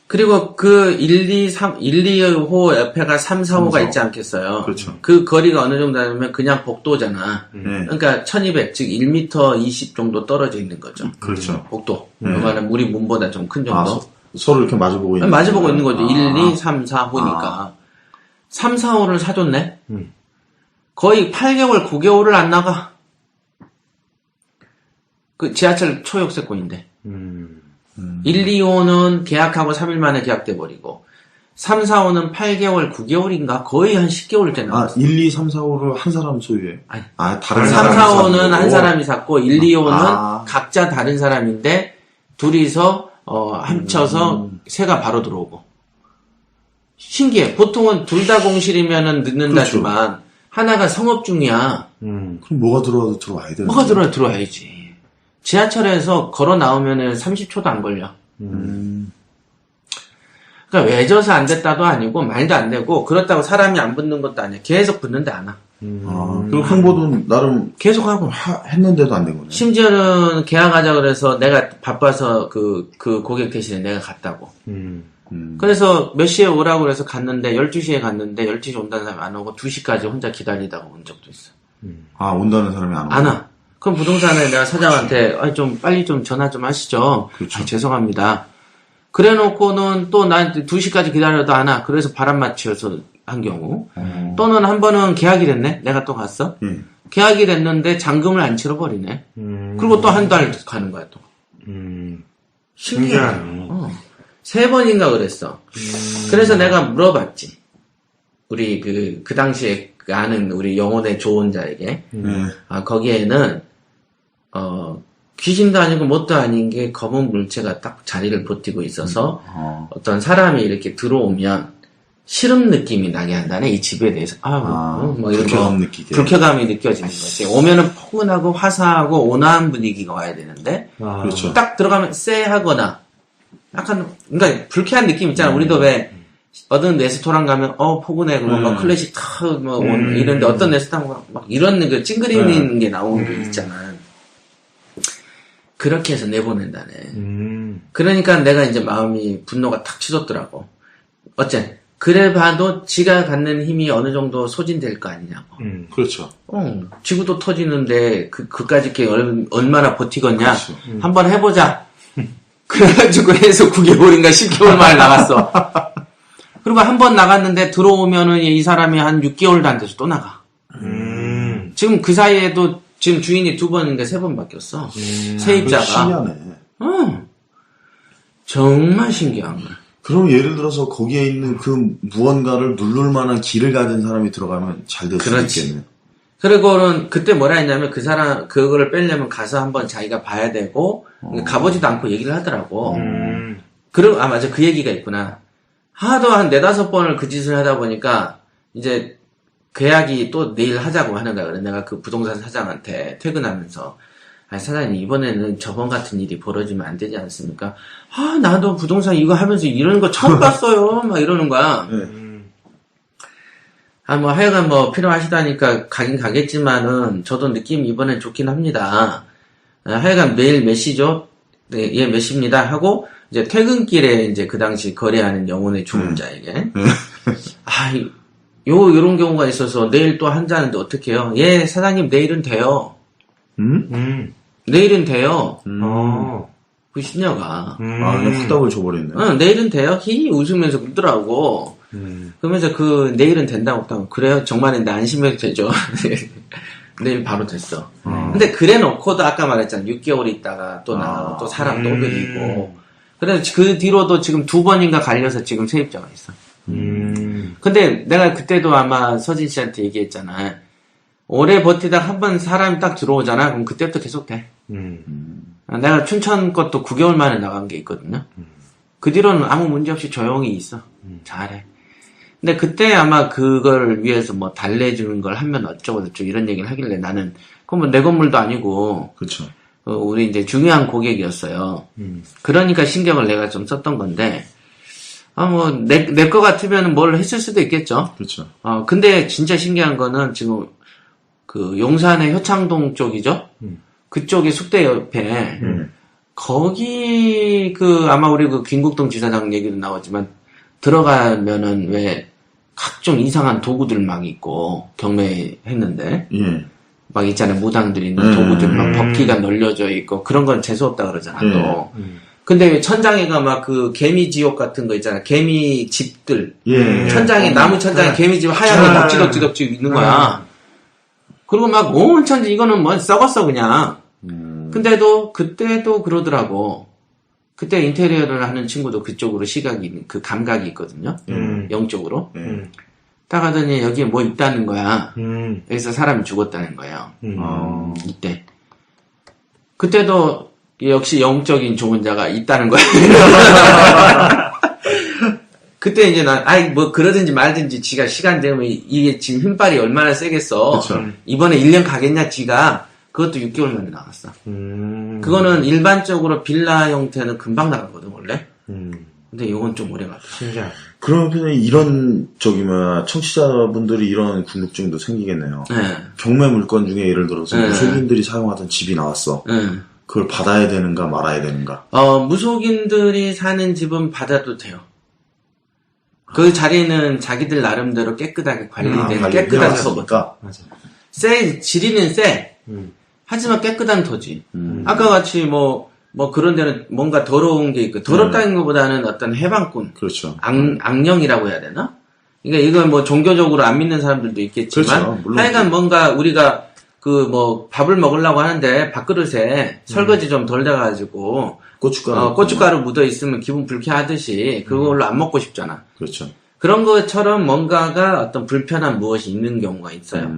그리고 1, 2호 옆에가 3, 4호가 있지 않겠어요. 그렇죠. 그 거리가 어느 정도 되면 그냥 복도잖아. 네. 그러니까 1200, 즉 1m 20 정도 떨어져 있는 거죠. 그렇죠. 복도. 그러면 우리 문보다 좀 큰 정도. 서로 이렇게 마주보고 있는. 마주보고 있는 거죠. 1, 2, 3, 4호니까. 3, 4호를 사줬네? 거의 8개월, 9개월을 안 나가. 지하철 초역세권인데. 1, 2, 5는 계약하고 3일 만에 계약돼 버리고 3, 4, 5는 8개월, 9개월인가 거의 한 10개월째 나왔어. 1, 2, 3, 4, 5를 한 사람 소유해? 아니, 다른 3, 사람이 4, 5는 사는 한 거고? 사람이 샀고 1, 2, 5는 아. 각자 다른 사람인데 둘이서 합쳐서 새가 바로 들어오고. 신기해. 보통은 둘 다 공실이면은 늦는다지만 하나가 성업 중이야. 그럼 뭐가 들어와도 들어와야 되는 뭐가 들어와야지. 지하철에서 걸어 나오면은 30초도 안 걸려. 그러니까 외져서 안 됐다도 아니고 말도 안 되고 그렇다고 사람이 안 붙는 것도 아니야. 계속 붙는데 안 와. 그리고 홍보도 나름 계속 하고. 했는데도 안 된 거네. 심지어는 계약하자 그래서 내가 바빠서 그 고객 대신에 내가 갔다고. 그래서 몇 시에 오라고 그래서 갔는데 12시에 갔는데 12시 온다는 사람이 안 오고 2시까지 혼자 기다리다가 온 적도 있어. 온다는 사람이 안 오고. 안 와. 그럼 부동산에 내가 사장한테 좀 빨리 좀 전화 좀 하시죠. 그렇죠. 죄송합니다. 그래 놓고는 또 나한테 2시까지 기다려도 안 와. 그래서 바람 맞춰서 한 경우. 또는 한 번은 계약이 됐네. 내가 또 갔어. 계약이 됐는데 잔금을 안 치러버리네. 그리고 또 한 달 가는 거야 또. 신기하네. 신기하네. 3번인가 그랬어. 그래서 내가 물어봤지. 우리 그 당시에 아는 우리 영혼의 조언자에게. 거기에는, 귀신도 아니고 뭣도 아닌 게 검은 물체가 딱 자리를 버티고 있어서 어떤 사람이 이렇게 들어오면 싫은 느낌이 나게 한다네, 이 집에 대해서. 뭐 이런 불쾌감 느끼게. 불쾌감이 느껴지는 거지. 오면은 포근하고 화사하고 온화한 분위기가 와야 되는데, 그렇죠. 딱 들어가면 쎄하거나, 약간, 그러니까 불쾌한 느낌 있잖아. 우리도 왜, 어떤 레스토랑 가면, 포근해. 그리고 막 클래식 이런데 어떤 레스토랑 막 이런 그 찡그리는 게 나오는 게 있잖아. 그렇게 해서 내보낸다네. 그러니까 내가 이제 마음이 분노가 탁 치솟더라고. 어째, 그래 봐도 지가 갖는 힘이 어느 정도 소진될 거 아니냐고. 그렇죠. 지구도 터지는데 그까짓 게 얼마나 버티겠냐. 그렇죠. 한번 해보자. 그래가지고 해서 9개월인가 10개월 만에 나갔어. 그리고 한 번 나갔는데 들어오면은 이 사람이 한 6개월도 안 돼서 또 나가. 지금 그 사이에도 지금 주인이 2번인가 3번 바뀌었어. 세입자가. 신기하네. 정말 신기한 거야. 그럼 예를 들어서 거기에 있는 그 무언가를 누를 만한 길을 가진 사람이 들어가면 잘 될 수도 그렇지. 있겠네. 그리고는 그때 뭐라 했냐면 그 사람 그거를 빼려면 가서 한번 자기가 봐야 되고 가보지도 않고 얘기를 하더라고. 그리고 맞아 그 얘기가 있구나. 하도 한 4-5번을 그 짓을 하다 보니까 이제 계약이 또 내일 하자고 하는 거야. 그래 내가 그 부동산 사장한테 퇴근하면서 사장님 이번에는 저번 같은 일이 벌어지면 안 되지 않습니까? 나도 부동산 이거 하면서 이런 거 처음 봤어요. 막 이러는 거야. 뭐 하여간 뭐 필요하시다니까 가긴 가겠지만은 저도 느낌이 이번엔 좋긴 합니다. 하여간 매일 몇 시죠? 네, 예, 몇 시입니다. 하고 이제 퇴근길에 이제 그 당시 거래하는 영혼의 주문자에게 요런 경우가 있어서 내일 또 한자는데 어떡해요? 예, 사장님 내일은 돼요. 내일은 돼요. 그 시녀가. 그냥 후답을 줘버렸네. 내일은 돼요? 웃으면서 그러더라고. 그러면서 그 내일은 된다고 했다고 그래요? 정말인데 안심해도 되죠? 내일 바로 됐어. 근데 그래 놓고도 아까 말했잖아. 6개월 있다가 또 나가고 또 사람 또 그리고. 그래서 그 뒤로도 지금 2번인가 갈려서 지금 세입자가 있어. 근데 내가 그때도 아마 서진 씨한테 얘기했잖아. 오래 버티다 한 번 사람이 딱 들어오잖아. 그럼 그때부터 계속 돼. 내가 춘천 것도 9개월 만에 나간 게 있거든요. 그 뒤로는 아무 문제 없이 조용히 있어. 잘해. 근데 그때 아마 그걸 위해서 뭐 달래주는 걸 하면 어쩌고저쩌고 이런 얘기를 하길래 나는 그건 뭐 내 건물도 아니고 그렇죠. 우리 이제 중요한 고객이었어요. 그러니까 신경을 내가 좀 썼던 건데 뭐 내 거 같으면 뭘 했을 수도 있겠죠. 그렇죠. 근데 진짜 신기한 거는 지금 그 용산의 효창동 쪽이죠. 그쪽에 숙대 옆에 거기 아마 우리 그 김국동 지사장 얘기도 나왔지만 들어가면은 왜 각종 이상한 도구들 막 있고 경매했는데 막 있잖아요. 무당들 있는 도구들 막 법기가 널려져 있고 그런 건 재수없다 그러잖아 또. 근데 천장에가 막 그 개미 지옥 같은 거 있잖아. 개미 집들. 천장에 나무 천장에 개미 집 하얀 거 덕지덕지 있는 거야. 그리고 막 온 천지 이거는 뭐 썩었어 그냥. 근데도 그때도 그러더라고. 그때 인테리어를 하는 친구도 그쪽으로 그 감각이 있거든요. 영적으로. 딱 하더니 여기에 뭐 있다는 거야. 여기서 사람이 죽었다는 거예요. 이때. 그때도 역시 영적인 조문자가 있다는 거야. 그때 이제 뭐 그러든지 말든지 지가 시간 되면 이게 지금 힘빨이 얼마나 세겠어. 그쵸. 이번에 1년 가겠냐, 지가. 그것도 6개월 만에 나갔어. 그거는 일반적으로 빌라 형태는 금방 나가거든, 원래. 근데 이건 좀 오래 갔다. 신기하네. 그러면 이런 청취자분들이 이런 궁금증도 생기겠네요. 네. 경매 물건 중에 예를 들어서 네. 무속인들이 사용하던 집이 나왔어. 그걸 받아야 되는가 말아야 되는가? 무속인들이 사는 집은 받아도 돼요. 그 자리는 자기들 나름대로 깨끗하게 관리된 깨끗한 터거든. 맞아. 지리는 세. 하지만 깨끗한 터지. 아까 같이 뭐 그런 데는 뭔가 더러운 게 있고, 더럽다는 것보다는 어떤 해방꾼. 그렇죠. 악령이라고 해야 되나? 그러니까 이건 뭐 종교적으로 안 믿는 사람들도 있겠지만, 그렇죠. 물론. 하여간 뭔가 우리가 밥을 먹으려고 하는데 밥그릇에 설거지 좀 덜 돼가지고, 고춧가루 묻어 있으면 기분 불쾌하듯이 그걸로 안 먹고 싶잖아. 그렇죠. 그런 것처럼 뭔가가 어떤 불편한 무엇이 있는 경우가 있어요.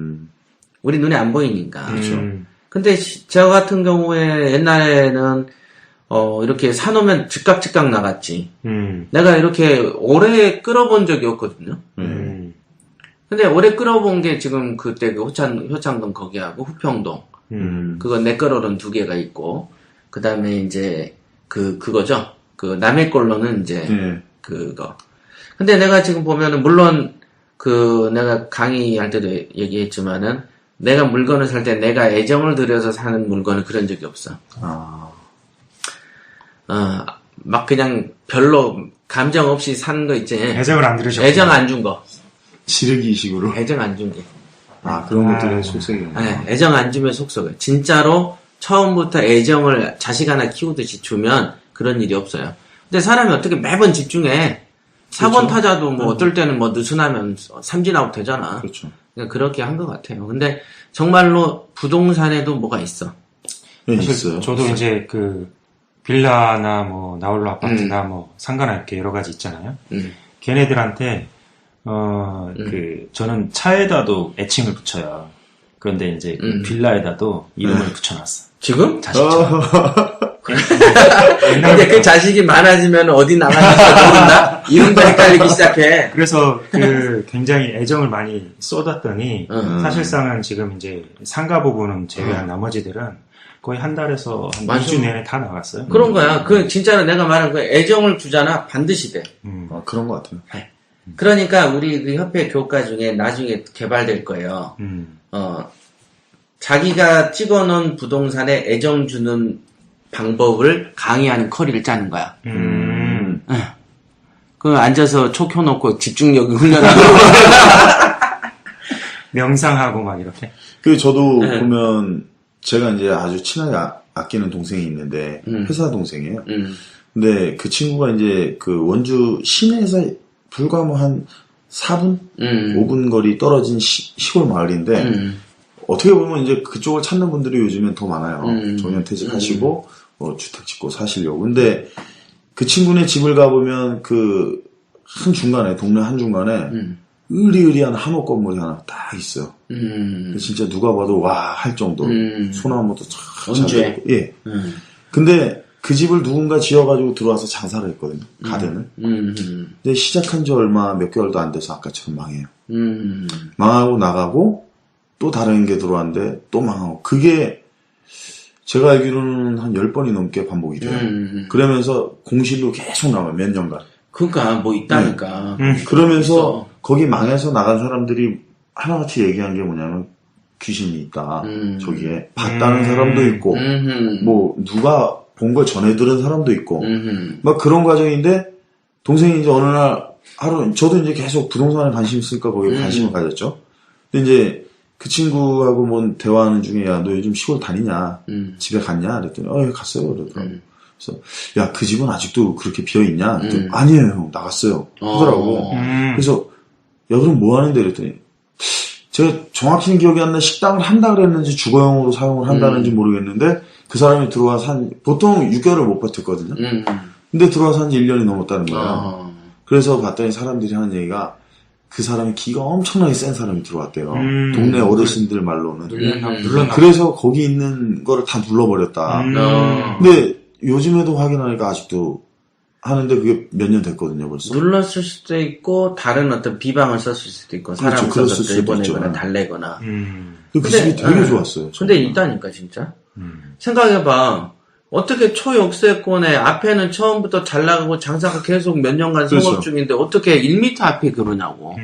우리 눈에 안 보이니까. 그렇죠. 근데 저 같은 경우에 옛날에는 이렇게 사놓으면 즉각 나갔지. 내가 이렇게 오래 끌어본 적이 없거든요. 근데 오래 끌어본 게 지금 그때 그 효창동 거기하고 후평동. 그거 내 거로는 2개가 있고, 그 다음에 이제 그거죠. 남의 걸로는 이제 그거. 근데 내가 지금 보면은 물론 내가 강의할 때도 얘기했지만은 내가 물건을 살 때 내가 애정을 들여서 사는 물건은 그런 적이 없어. 막 그냥 별로 감정 없이 사는 거 있지. 애정을 안 들으셨구나. 애정 안 준 거. 지르기식으로. 애정 안 준 게. 그런 것들은 속색이에요. 네, 애정 안 주면 속썩어요. 진짜로 처음부터 애정을 자식 하나 키우듯이 주면 그런 일이 없어요. 근데 사람이 어떻게 매번 집중해. 4번 타자도 뭐 어떨 때는 뭐 느슨하면 삼진아웃 되잖아. 그렇죠. 그러니까 그렇게 한 것 같아요. 근데 정말로 부동산에도 뭐가 있어. 네, 사실 있어요. 저도 이제 빌라나 뭐 나홀로 아파트나 뭐 상관없게 여러 가지 있잖아요. 걔네들한테 저는 차에다도 애칭을 붙여요. 그런데 이제 빌라에다도 이름을 붙여놨어. 지금? 자식처럼. 근데 그 자식이 많아지면 어디 나가는지 모른다? 이름도 헷갈리기 시작해. 그래서 굉장히 애정을 많이 쏟았더니 사실상은 지금 이제 상가 부분은 제외한 나머지들은 거의 한 달에서 한 맞아. 2주 내내 다 나갔어요. 그런 거야. 진짜로 내가 말한 거 애정을 주잖아. 반드시 돼. 그런 것 같아요. 그러니까 우리 그 협회 교과 중에 나중에 개발될 거예요. 자기가 찍어놓은 부동산에 애정 주는 방법을 강의하는 커리를 짜는 거야. 앉아서 초 켜놓고 집중력 훈련하고. 명상하고 막 이렇게. 저도 보면, 제가 이제 아주 친하게 아끼는 동생이 있는데, 회사 동생이에요. 근데 그 친구가 이제 원주 시내에서 불과 뭐 한 4분? 5분 거리 떨어진 시골 마을인데, 어떻게 보면 이제 그쪽을 찾는 분들이 요즘엔 더 많아요. 정년퇴직하시고, 주택 짓고 사시려고. 근데 그 친구네 집을 가보면 동네 한중간에 으리으리한 한옥 건물이 하나 딱 있어요. 진짜 누가 봐도 와 할 정도로 소나무도 언제? 있고. 예. 근데 그 집을 누군가 지어가지고 들어와서 장사를 했거든요. 가든을. 근데 시작한 지 얼마 몇 개월도 안 돼서 아까처럼 망해요. 망하고 나가고 또 다른 게 들어왔는데 또 망하고. 그게 제가 알기로는 한 10번이 넘게 반복이 돼요. 그러면서 공실로 계속 나와요. 몇 년간. 그러니까 뭐 있다니까. 그러면서 거기 망해서 나간 사람들이 하나같이 얘기한 게 뭐냐면 귀신이 있다. 저기에 봤다는 사람도 있고 뭐 누가 본 걸 전해 들은 사람도 있고 막 그런 과정인데 동생이 이제 어느 날 하루 저도 이제 계속 부동산에 관심 있으니까 거기에 관심을 가졌죠. 근데 이제 그 친구하고 뭐 대화하는 중에 야 너 요즘 시골 다니냐 집에 갔냐 그랬더니 갔어요 그러더라고. 그래서 야 그 집은 아직도 그렇게 비어 있냐 그랬더니 아니에요 형 나갔어요 하더라고. 그래서 야 그럼 뭐 하는데 그랬더니 제가 정확히는 기억이 안 나 식당을 한다 그랬는지 주거용으로 사용을 한다는지 모르겠는데 그 사람이 들어와서 보통 6개월을 못 버텼거든요. 근데 들어와서 한 1년이 넘었다는 거야. 그래서 봤더니 사람들이 하는 얘기가 그 사람이 기가 엄청나게 센 사람이 들어왔대요. 동네 어르신들 말로는. 그래서 거기 있는 거를 다 눌러버렸다. 근데 요즘에도 확인하니까 아직도 하는데 그게 몇 년 됐거든요, 벌써. 눌렀을 수도 있고 다른 어떤 비방을 썼을 수도 있고 사람 그렇죠, 그랬을 써서 수도 내보내거나 있죠. 달래거나. 그 집이 되게 좋았어요. 근데 정말. 있다니까 진짜. 생각해봐. 어떻게 초역세권에 앞에는 처음부터 잘 나가고 장사가 계속 몇 년간 그렇죠. 성업 중인데 어떻게 1m 앞에 그러냐고.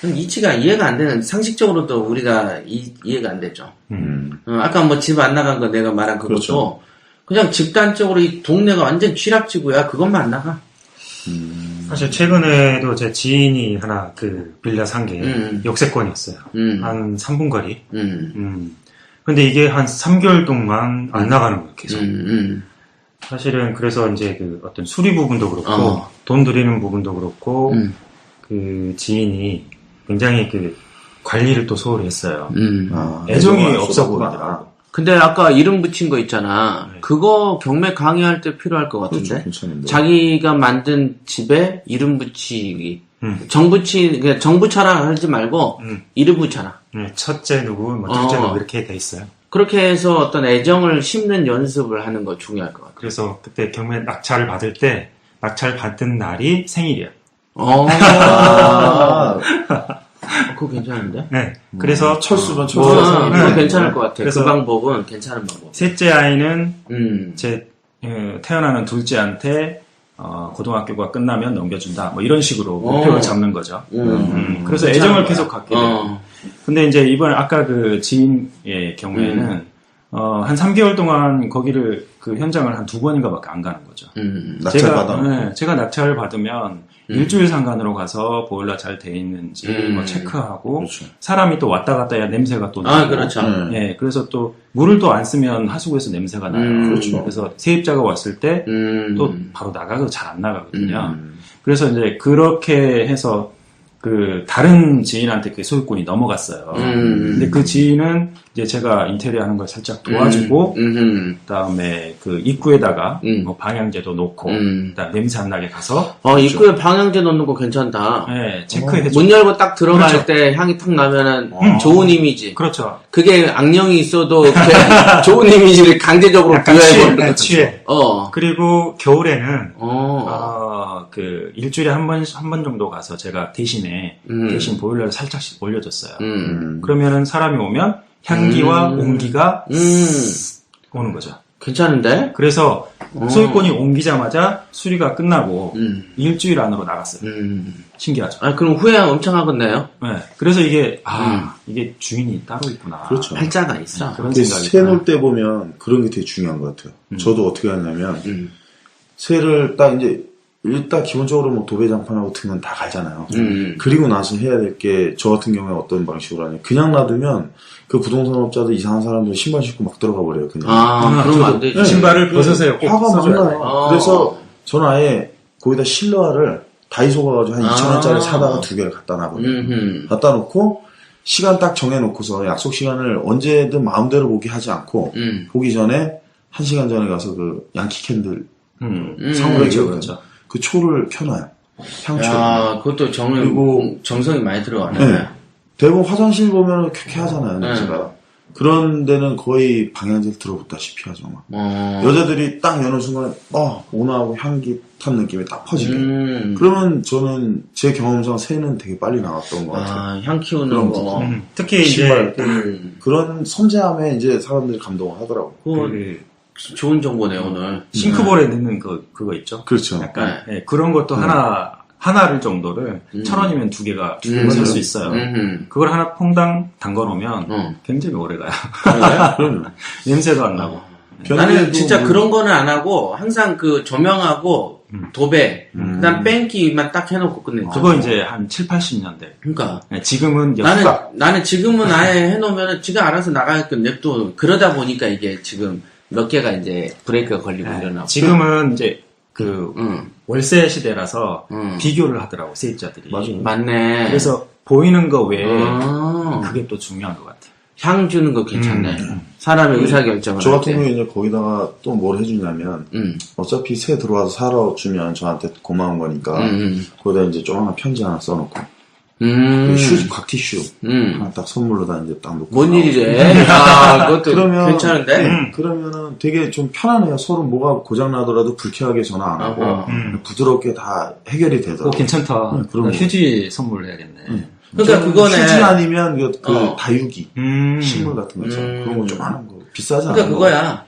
이치가 이해가 안 되는, 상식적으로도 우리가 이해가 안 되죠. 아까 뭐 집 안 나간 거 내가 말한 그것도 그렇죠. 그냥 집단적으로 이 동네가 완전 쥐락지구야. 그것만 안 나가. 사실 최근에도 제 지인이 하나 그 빌라 산 게 역세권이었어요. 한 3분 거리. 근데 이게 한 3개월 동안 안 나가는 거예요, 계속. 사실은 그래서 이제 그 어떤 수리 부분도 그렇고, 돈 들이는 부분도 그렇고, 그 지인이 굉장히 그 관리를 또 소홀히 했어요. 애정이 없어 보이더라고. 근데 아까 이름 붙인 거 있잖아. 그거 경매 강의할 때 필요할 것 같은데. 그렇죠, 괜찮은데. 자기가 만든 집에 이름 붙이기. 그냥 정부차라 하지 말고 이름 붙여라. 첫째 누구, 뭐 둘째 누구 이렇게 돼 있어요. 그렇게 해서 어떤 애정을 심는 연습을 하는 거 중요할 것 같아. 그래서 그때 경매 낙찰을 받을 때 낙찰 받은 날이 생일이야. 그거 괜찮은데? 네. 그래서 철수면 그거 네. 괜찮을 것 같아. 그래서 그 방법은 괜찮은 방법. 셋째 아이는 음. 태어나는 둘째한테 고등학교가 끝나면 넘겨준다. 뭐 이런 식으로 목표를 잡는 거죠. 그래서 애정을 계속 갖게 돼요. 근데 이제 이번에 아까 그 지인의 경우에는 한 3개월 동안 거기를 그 현장을 한 2번인가밖에 안 가는 거죠. 낙찰 받아. 네, 제가 낙찰을 받으면 일주일 상간으로 가서 보일러 잘 돼 있는지 뭐 체크하고 그렇죠. 사람이 또 왔다 갔다 해야 냄새가 또 나고. 그렇죠. 네, 그래서 또 물을 또 안 쓰면 하수구에서 냄새가 나요. 그렇죠. 그래서 세입자가 왔을 때 또 바로 나가서 잘 안 나가거든요. 그래서 이제 그렇게 해서 그 다른 지인한테 그 소유권이 넘어갔어요. 근데 그 지인은 이제 제가 인테리어 하는 걸 살짝 도와주고 그다음에 그 입구에다가 뭐 방향제도 놓고 그다음 냄새 안 나게 가서 입구에 방향제 넣는 거 괜찮다. 네, 체크해 줘. 문 열고 딱 들어갈 그렇죠. 때 향이 탁 나면은 좋은 이미지. 그렇죠. 그게 악령이 있어도 좋은 이미지를 강제적으로 약간 부여해버리는 취해. 그리고 겨울에는 어. 그 일주일에 한 번 정도 가서 제가 대신 보일러를 살짝씩 올려줬어요. 그러면은 사람이 오면 향기와 온기가 오는 거죠. 괜찮은데? 그래서 소유권이 옮기자마자 수리가 끝나고 일주일 안으로 나갔어요. 신기하죠. 그럼 후회 엄청 하겠네요. 네. 그래서 이게 이게 주인이 따로 있구나. 그렇죠. 팔자가 있어. 그런 근데 생각이 새 놓을 때 보면 그런 게 되게 중요한 것 같아요. 저도 어떻게 하냐면 새를 딱 이제 일단 기본적으로 뭐 도배장판하고 등은 다 갈잖아요. 그리고 나서 해야 될 게 저 같은 경우에 어떤 방식으로 하냐. 그냥 놔두면 그 부동산업자들 이상한 사람들 신발 신고 막 들어가 버려요. 그냥. 그러면 안 되지. 네. 신발을 벗으세요. 꼭 화가 막 써줘야 나요. 돼요. 그래서 저는 아예 거기다 실내화를 다이소 가가지고 한 2,000원짜리 사다가 2개를 갖다 놔버려요. 갖다 놓고 시간 딱 정해놓고서 약속 시간을 언제든 마음대로 보게 하지 않고 보기 전에 1시간 전에 가서 그 양키 캔들 상호를 그렇죠. 그 초를 켜놔요. 향초. 그것도 그리고 정성이 많이 들어가네. 네. 대부분 화장실 보면 쾌쾌하잖아요, 냄새가. 그런 데는 거의 방향제를 들어붙다시피 하죠. 막. 여자들이 딱 여는 순간, 온화하고 향기 탄 느낌이 딱 퍼지게. 그러면 저는 제 경험상 새는 되게 빨리 나왔던 것 같아요. 향 키우는 그런 거. 특히 이제 신발. 그런 섬세함에 이제 사람들이 감동을 하더라고요. 그거 좋은 정보네, 오늘. 싱크볼에 넣는 그거 있죠. 그렇죠. 약간 그런 것도 하나를 정도를 1,000원이면 2개가 살 수 있어요. 그걸 하나 퐁당 담궈놓으면 굉장히 오래가요. 냄새도 안 나고. 나는 진짜 그런 거는 안 하고 항상 그 조명하고 도배, 그다음 뺑기만 딱 해놓고 끝내. 그거 이제 한 7, 80년대. 그러니까 지금은 나는 지금은 아예 해놓으면은 지가 알아서 나가게끔 냅둬. 그러다 보니까 이게 지금 몇 개가 이제 브레이크가 걸리고 이러나. 지금은 이제 그 월세 시대라서 비교를 하더라고 세입자들이. 맞아요. 맞네. 그래서 보이는 거 외에 그게 또 중요한 것 같아. 향 주는 거 괜찮네. 사람의 의사결정을. 저 할 같은 때. 경우에 이제 거기다가 또 뭘 해주냐면, 어차피 새 들어와서 살아주면 저한테 고마운 거니까, 거기다 이제 조그만 편지 하나 써놓고, 그 휴지, 곽티슈. 하나 딱 선물로다 이제 딱 놓고. 뭔 일이래? 아, 그것도 괜찮은데? 그러면은 되게 좀 편하네요. 서로 뭐가 고장나더라도 불쾌하게 전화 안 하고, 아하. 부드럽게 다 해결이 되더라고요. 괜찮다. 그럼 휴지 선물해야겠네. 그러니까 그거네. 휴지 아니면 그 어. 다육이. 식물 같은 거 있잖아요. 그런 거 좀 하는 거. 비싸지 않아. 그러니까 그거야.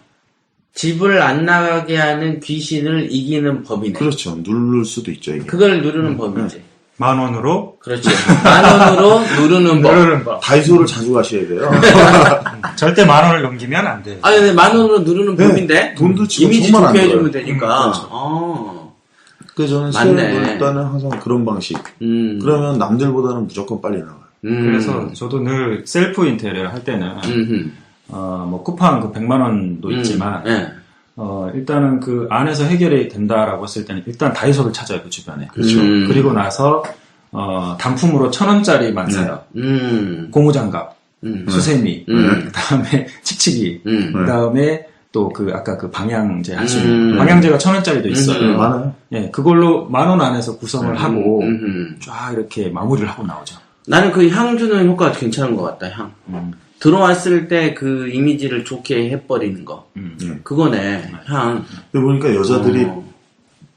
집을 안 나가게 하는 귀신을 이기는 법이네. 그렇죠. 누를 수도 있죠, 이게. 그걸 누르는 법이지. 10,000원으로 그렇지. 10,000원으로 누르는 법. 누르는 법. 다이소를 자주 가셔야 돼요. 절대 10,000원을 넘기면 안 돼. 아니, 근데 10,000원으로 누르는 네. 법인데? 돈도 지금 이미지 정말 안 좋게 해주면 들어요. 되니까. 그렇죠. 그래서 저는 맞네. 새해를 볼 때는 항상 그런 방식. 그러면 남들보다는 무조건 빨리 나와요. 그래서 저도 늘 셀프 인테리어 할 때는 뭐 쿠팡 그 100만원도 있지만 네. 일단은 그 안에서 해결이 된다라고 했을 때는 일단 다이소를 찾아요, 그 주변에. 그렇죠. 그리고 나서 단품으로 1,000원짜리만 사요. 고무장갑, 수세미, 그다음에 칙칙이, 그다음에 또 그 아까 그 방향제 하시는 방향제가 1,000원짜리도 있어요. 많아요. 예, 그걸로 10,000원 안에서 구성을 하고 쫙 이렇게 마무리를 하고 나오죠. 나는 그 향 주는 효과가 괜찮은 것 같다, 향. 들어왔을 때 그 이미지를 좋게 해버리는 거. 그거네, 향. 근데 보니까 여자들이 어.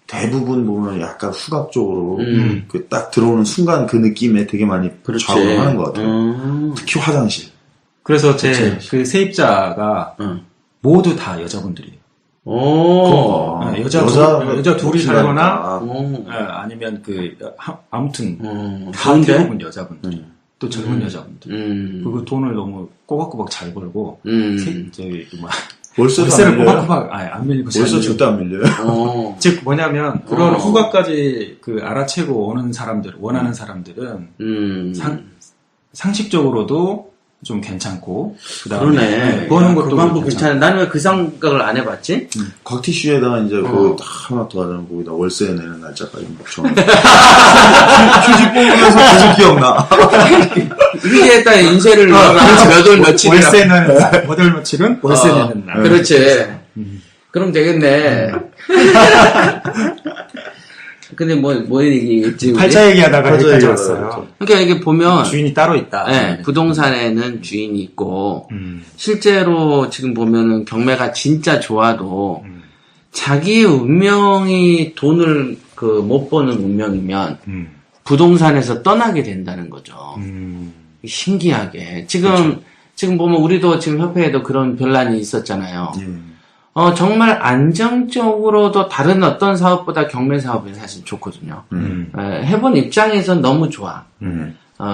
대부분 보면 약간 후각적으로 그 딱 들어오는 순간 그 느낌에 되게 많이 그렇지. 좌우하는 것 같아요. 특히 화장실. 그래서 제 그 세입자가 모두 다 여자분들이에요. 오. 네, 여자 둘이 살거나 아니면 아무튼 다 좋은데? 대부분 여자분들. 또 젊은 여자분들. 그리고 돈을 너무 꼬박꼬박 잘 벌고 월세도 월세를 안 밀려요? 꼬박꼬박 안 밀리고 월세 잘 절대 안 밀려요. 즉 뭐냐면 그런 후각까지 그 알아채고 오는 사람들 원하는 사람들은 상식적으로도 좀 괜찮고 그러네. 버는 것도 그 방법 괜찮고. 괜찮네. 나는 왜 그 생각을 안 해봤지? 곽티슈에다가 이제 그거 딱 하나 더 하자면 거기다 월세 내는 날짜까지 막 정해. 휴지 뽑으면서 계속 기억나. 위에다 인쇄를 넣어라. 몇월 며칠이라. 월세는 몇월 며칠은 월세 내는 날. 그렇지. 그럼 되겠네. 근데 뭐 얘기했지? 우리? 팔자 얘기하다가 팔자 여기까지 얘기하다가 왔어요. 그러니까 이게 보면 주인이 따로 있다. 네, 부동산에는 주인이 있고 실제로 지금 보면은 경매가 진짜 좋아도 자기의 운명이 돈을 못 버는 운명이면 부동산에서 떠나게 된다는 거죠. 신기하게 지금 보면 우리도 지금 협회에도 그런 변란이 있었잖아요. 정말 안정적으로도 다른 어떤 사업보다 경매 사업이 사실 좋거든요. 해본 입장에서 너무 좋아.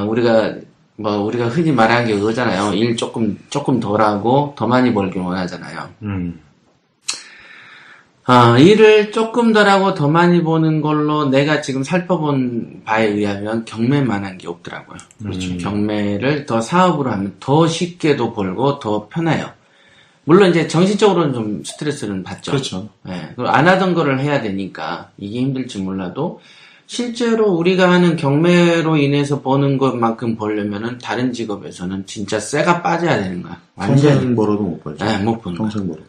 우리가 흔히 말하는 게 그거잖아요. 일 조금 덜 하고 더 많이 벌길 원하잖아요. 일을 조금 덜 하고 더 많이 버는 걸로 내가 지금 살펴본 바에 의하면 경매만한 게 없더라고요. 그렇죠. 경매를 더 사업으로 하면 더 쉽게도 벌고 더 편해요. 물론 이제 정신적으로는 좀 스트레스는 받죠. 그렇죠. 네, 안 하던 거를 해야 되니까 이게 힘들지 몰라도 실제로 우리가 하는 경매로 인해서 버는 것만큼 벌려면은 다른 직업에서는 진짜 쇠가 빠져야 되는 거야. 평생 벌어도 못 벌죠. 네, 못 버는 평생 벌어도.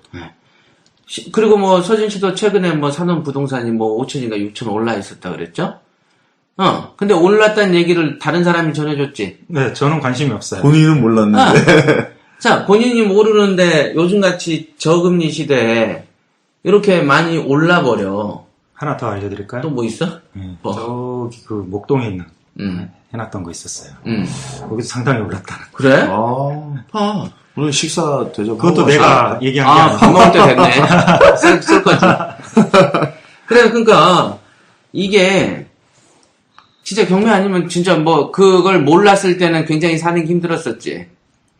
그리고 서진 씨도 최근에 사는 부동산이 5천인가 6천 올라 있었다 그랬죠? 근데 올랐다는 얘기를 다른 사람이 전해줬지. 네, 저는 관심이 없어요. 본인은 몰랐는데. 자, 본인이 모르는데 요즘같이 저금리 시대에 이렇게 많이 올라버려. 하나 더 알려드릴까요? 또 뭐 있어? 저기 그 목동에 있는 해놨던 거 있었어요. 거기서 상당히 올랐다는 거. 그래? 오늘 식사 대접. 그것도 내가 얘기한 게 아니고. 밥 먹을 때 됐네. 쓸 거지. 그래, 그러니까 이게 진짜 경매 아니면 진짜 그걸 몰랐을 때는 굉장히 사는 게 힘들었었지.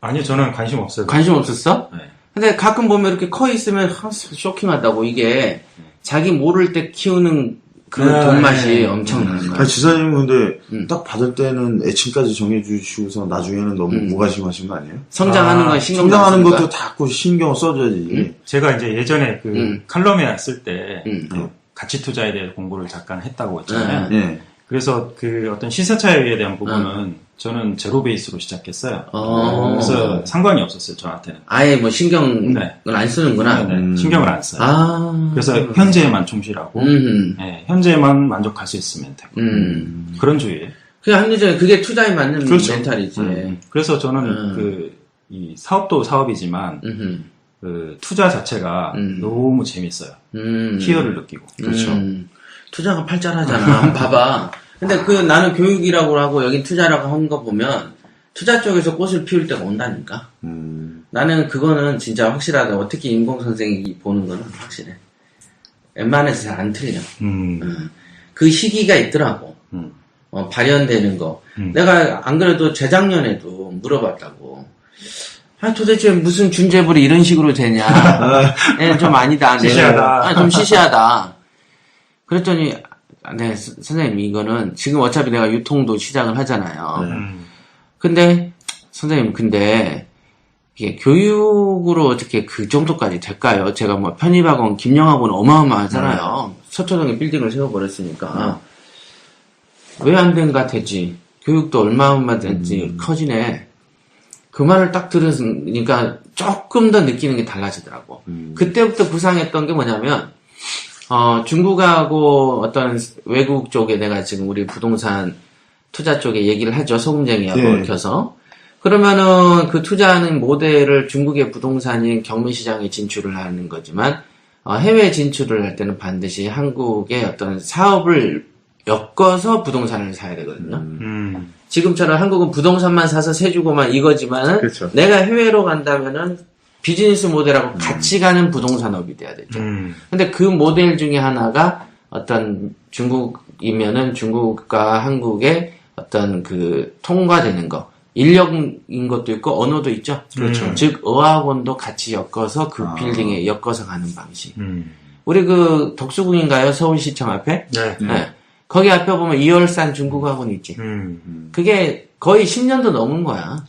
아니요, 저는 관심 없어요. 관심 없었어? 네. 근데 가끔 보면 이렇게 커 있으면 쇼킹하다고. 이게 자기 모를 때 키우는 그 돈맛이 엄청나는 거야. 지사님은 근데 딱 받을 때는 애칭까지 정해주시고서 나중에는 너무 무관심하신 거 아니에요? 성장하는 건 신경 성장하는 안 것도 자꾸 신경 써줘야지. 제가 이제 예전에 칼럼에 쓸 때 가치 투자에 대해 공부를 잠깐 했다고 했잖아요. 예. 그래서 그 어떤 시세 차익에 대한 부분은 저는 제로 베이스로 시작했어요. 그래서 그래서 상관이 없었어요, 저한테는. 아예 뭐 신경을 네. 안 쓰는구나. 네, 신경을 안 써요. 아. 그래서 현재에만 충실하고, 네, 현재에만 만족할 수 있으면 되고. 그런 주의예요. 그게 합리적인, 그게 투자에 맞는 그렇죠. 멘탈이지. 그래서 저는 이 사업도 사업이지만, 그 투자 자체가 너무 재밌어요. 희열을 느끼고. 그렇죠. 투자가 팔자라잖아. 봐봐. 근데 나는 교육이라고 하고 여긴 투자라고 한 거 보면 투자 쪽에서 꽃을 피울 때가 온다니까. 나는 그거는 진짜 확실하다. 특히 인공선생이 보는 거는 확실해. 웬만해서 잘 안 틀려. 그 시기가 있더라고. 발현되는 거. 내가 안 그래도 재작년에도 물어봤다고. 아, 도대체 무슨 준재벌이 이런 식으로 되냐. 좀 아니다. 시시하다. 좀 시시하다. 그랬더니, 네, 선생님, 이거는 지금 어차피 내가 유통도 시작을 하잖아요. 근데, 선생님, 이게 교육으로 어떻게 그 정도까지 될까요? 제가 뭐 편입학원, 김영학원 어마어마하잖아요. 서초동에 빌딩을 세워버렸으니까. 왜 안 된가 되지. 교육도 얼마만 됐지. 커지네. 그 말을 딱 들으니까 조금 더 느끼는 게 달라지더라고. 그때부터 구상했던 게 뭐냐면, 중국하고 어떤 외국 쪽에 내가 지금 우리 부동산 투자 쪽에 얘기를 하죠. 소금쟁이하고 얽혀서. 그러면은 그 투자하는 모델을 중국의 부동산인 경매시장에 진출을 하는 거지만, 해외 진출을 할 때는 반드시 한국의 어떤 사업을 엮어서 부동산을 사야 되거든요. 지금처럼 한국은 부동산만 사서 세 주고만 이거지만은 그렇죠. 내가 해외로 간다면은 비즈니스 모델하고 같이 가는 부동산업이 돼야 되죠. 근데 그 모델 중에 하나가 어떤 중국이면은 중국과 한국의 어떤 그 통과되는 거. 인력인 것도 있고 언어도 있죠. 그렇죠. 즉 어학원도 같이 엮어서 그 빌딩에 엮어서 가는 방식. 우리 덕수궁인가요? 서울시청 앞에? 네. 거기 앞에 보면 이열산 중국학원 있지. 그게 거의 10년도 넘은 거야.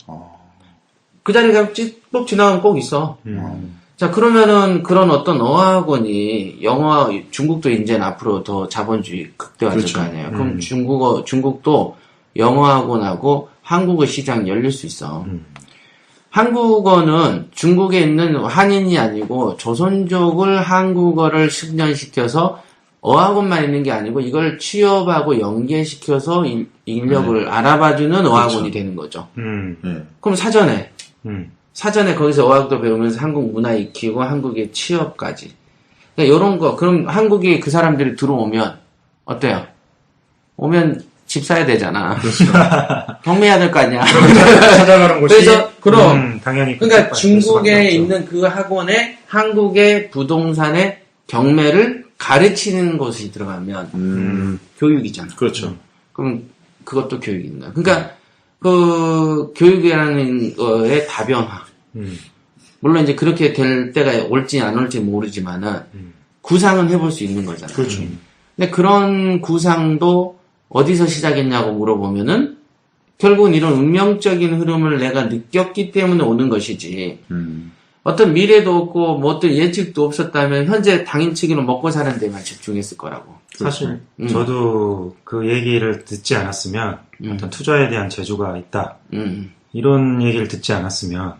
그 자리가 꼭 지나가면 꼭 있어. 자, 그러면은 그런 어떤 어학원이 중국도 이제는 앞으로 더 자본주의 극대화될 그렇죠. 거 아니에요. 그럼 중국도 영어학원하고 한국어 시장이 열릴 수 있어. 한국어는 중국에 있는 한인이 아니고 조선족을 한국어를 숙련시켜서 어학원만 있는 게 아니고 이걸 취업하고 연계시켜서 인력을 알아봐주는 어학원이 되는 거죠. 그럼 사전에 거기서 어학도 배우면서 한국 문화 익히고 한국의 취업까지. 그러니까 이런 거. 그럼 한국에 그 사람들이 들어오면 어때요? 오면 집 사야 되잖아. 경매해야 될 거 아니야. 찾아가는 곳이. 그래서 그럼 당연히. 그러니까 중국에 있는 그 학원에 한국의 부동산의 경매를 가르치는 곳이 들어가면 교육이잖아. 그렇죠. 그럼 그것도 교육인가. 그러니까 그 교육이라는 거의 다변화. 물론 이제 그렇게 될 때가 올지 안 올지 모르지만은 구상은 해볼 수 있는 거잖아. 그렇죠. 근데 그런 구상도 어디서 시작했냐고 물어보면은 결국은 이런 운명적인 흐름을 내가 느꼈기 때문에 오는 것이지. 어떤 미래도 없고 뭐 어떤 예측도 없었다면 현재 당인치기로 먹고 사는 데만 집중했을 거라고. 사실 저도 그 얘기를 듣지 않았으면 어떤 투자에 대한 재주가 있다. 이런 얘기를 듣지 않았으면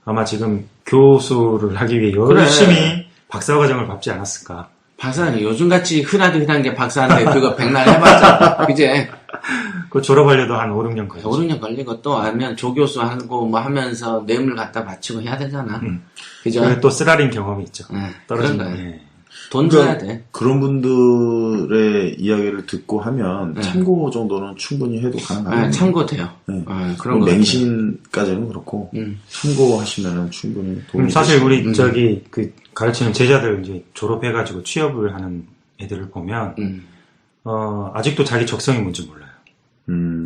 아마 지금 교수를 하기 위해 열심히 박사과정을 밟지 않았을까. 박사는 요즘같이 흔한 게 박사인데 그거 백날 해봤자 그제 그 졸업하려도 한 5, 6년 걸리죠. 5, 6년 걸리고 또 아니면 조교수 하고 뭐 하면서 뇌물 갖다 바치고 해야 되잖아. 그죠? 그리고 또 쓰라린 경험이 있죠. 그런 떨어진 거예요. 예. 돈 줘야 돼. 그런 분들의 이야기를 듣고 하면 참고 정도는 충분히 해도 가능합니다. 참고돼요. 네. 그런 거. 맹신까지는 그렇고 참고하시면 충분히 도움이 사실 되시죠. 우리 저기 그 가르치는 제자들 이제 졸업해가지고 취업을 하는 애들을 보면 아직도 자기 적성이 뭔지 몰라요.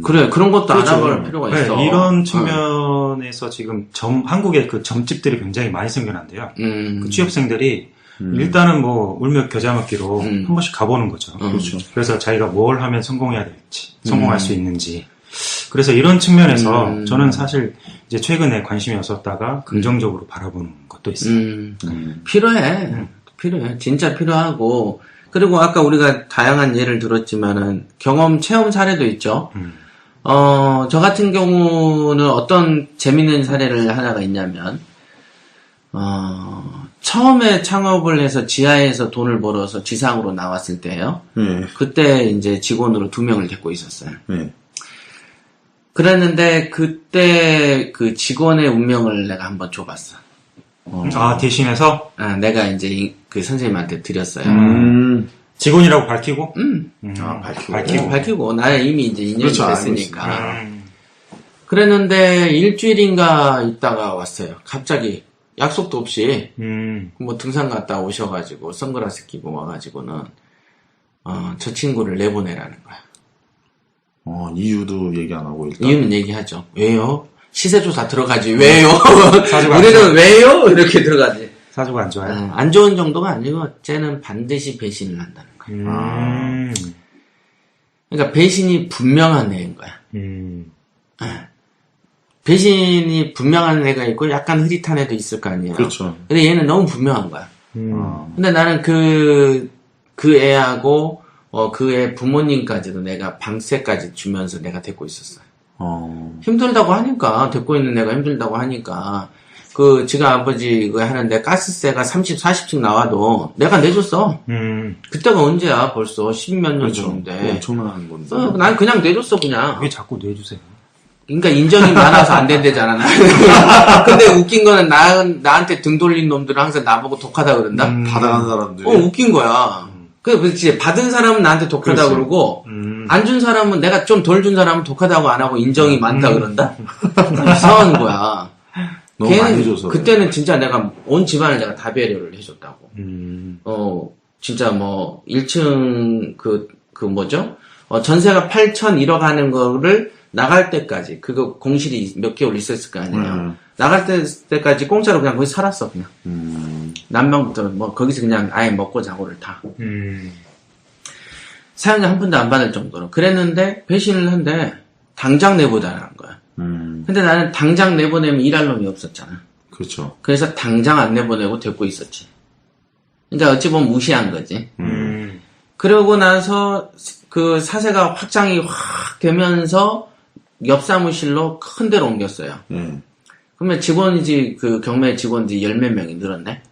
그래 그런 것도 그렇죠. 알아볼 필요가 있어. 네, 이런 측면에서 지금 한국에 그 점집들이 굉장히 많이 생겨난대요. 그 취업생들이 일단은 뭐 울며 겨자 먹기로 한 번씩 가보는 거죠. 그렇죠. 그래서 자기가 뭘 하면 성공해야 될지, 성공할 수 있는지. 그래서 이런 측면에서 저는 사실 이제 최근에 관심이 없었다가 긍정적으로 바라보는 것도 있어요. 필요해. 진짜 필요하고. 그리고 아까 우리가 다양한 예를 들었지만은 경험, 체험 사례도 있죠. 저 같은 경우는 어떤 재밌는 사례를 하나가 있냐면, 처음에 창업을 해서 지하에서 돈을 벌어서 지상으로 나왔을 때요. 그때 이제 직원으로 2명을 데리고 있었어요. 그랬는데, 그때 그 직원의 운명을 내가 한번 줘봤어. 대신해서? 내가 이제 그 선생님한테 드렸어요. 직원이라고 밝히고? 밝히고. 나는 이미 이제 2년이 그렇죠, 됐으니까. 그랬는데, 일주일인가 있다가 왔어요. 갑자기. 약속도 없이, 뭐 등산 갔다 오셔가지고, 선글라스 끼고 와가지고는, 저 친구를 내보내라는 거야. 이유도 얘기 안 하고 일단. 이유는 얘기하죠. 왜요? 시세조사 들어가지. 왜요? 사주가 우리는 왜요? 이렇게 들어가지. 사주가 안 좋아요? 안 좋은 정도가 아니고, 쟤는 반드시 배신을 한다는 거야. 그러니까 배신이 분명한 애인 거야. 배신이 분명한 애가 있고 약간 흐릿한 애도 있을 거 아니에요. 그렇죠. 근데 얘는 너무 분명한 거야. 근데 나는 그 애하고 그 애 부모님까지도 내가 방세까지 주면서 내가 데리고 있었어요. 힘들다고 하니까 데리고 있는 애가 힘들다고 하니까 그 지가 아버지 그거 하는데 가스세가 30, 40씩 나와도 내가 내줬어. 그때가 언제야 벌써 10몇 년 그렇죠. 전인데. 엄청난 건데. 난 그냥 내줬어 그냥. 왜 자꾸 내주세요? 그러니까 인정이 많아서 안 된대잖아. 근데 웃긴 거는 나한테 등 돌린 놈들은 항상 나보고 독하다 그런다. 받아간 사람들이. 웃긴 거야. 그렇지. 받은 사람은 나한테 독하다 그렇죠. 그러고 안 준 사람은 내가 좀 덜 준 사람은 독하다고 안 하고 인정이 많다 그런다. 이상한 거야. 너무 많이 줘서. 그때는 진짜 내가 온 집안을 내가 다 배려를 해줬다고. 진짜 뭐 1층 그 뭐죠? 전세가 8천 1억 하는 거를 나갈 때까지 그거 공실이 몇 개월 있었을 거 아니에요. 나갈 때까지 공짜로 그냥 거기 살았어 그냥. 난방부터 뭐 거기서 그냥 아예 먹고 자고를 다. 사연자 한 푼도 안 받을 정도로. 그랬는데 배신을 한데 당장 내보자라는 거야. 근데 나는 당장 내보내면 일할 놈이 없었잖아. 그렇죠. 그래서 당장 안 내보내고 데리고 있었지. 그러니까 어찌 보면 무시한 거지. 그러고 나서 그 사세가 확장이 확 되면서 옆 사무실로 큰 데로 옮겼어요. 그러면 직원이지, 그 경매 직원들이 10몇 명이 늘었네?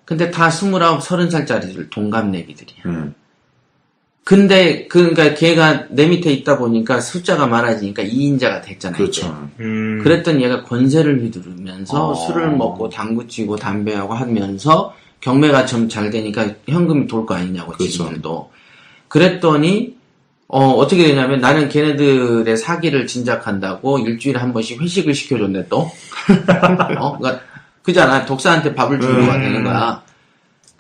근데 다 29, 30살짜리들 동갑내기들이야. 근데, 그러니까 걔가 내 밑에 있다 보니까 숫자가 많아지니까 2인자가 됐잖아요. 그렇죠. 그랬더니 얘가 권세를 휘두르면서 술을 먹고 당구 치고 담배하고 하면서 경매가 좀 잘 되니까 현금이 돌 거 아니냐고, 그렇죠. 지금들도. 그랬더니, 어떻게 되냐면 나는 걔네들의 사기를 진작한다고 일주일에 한 번씩 회식을 시켜줬네, 또. 그러니까, 그잖아. 독사한테 밥을 주는 거가 되는 거야.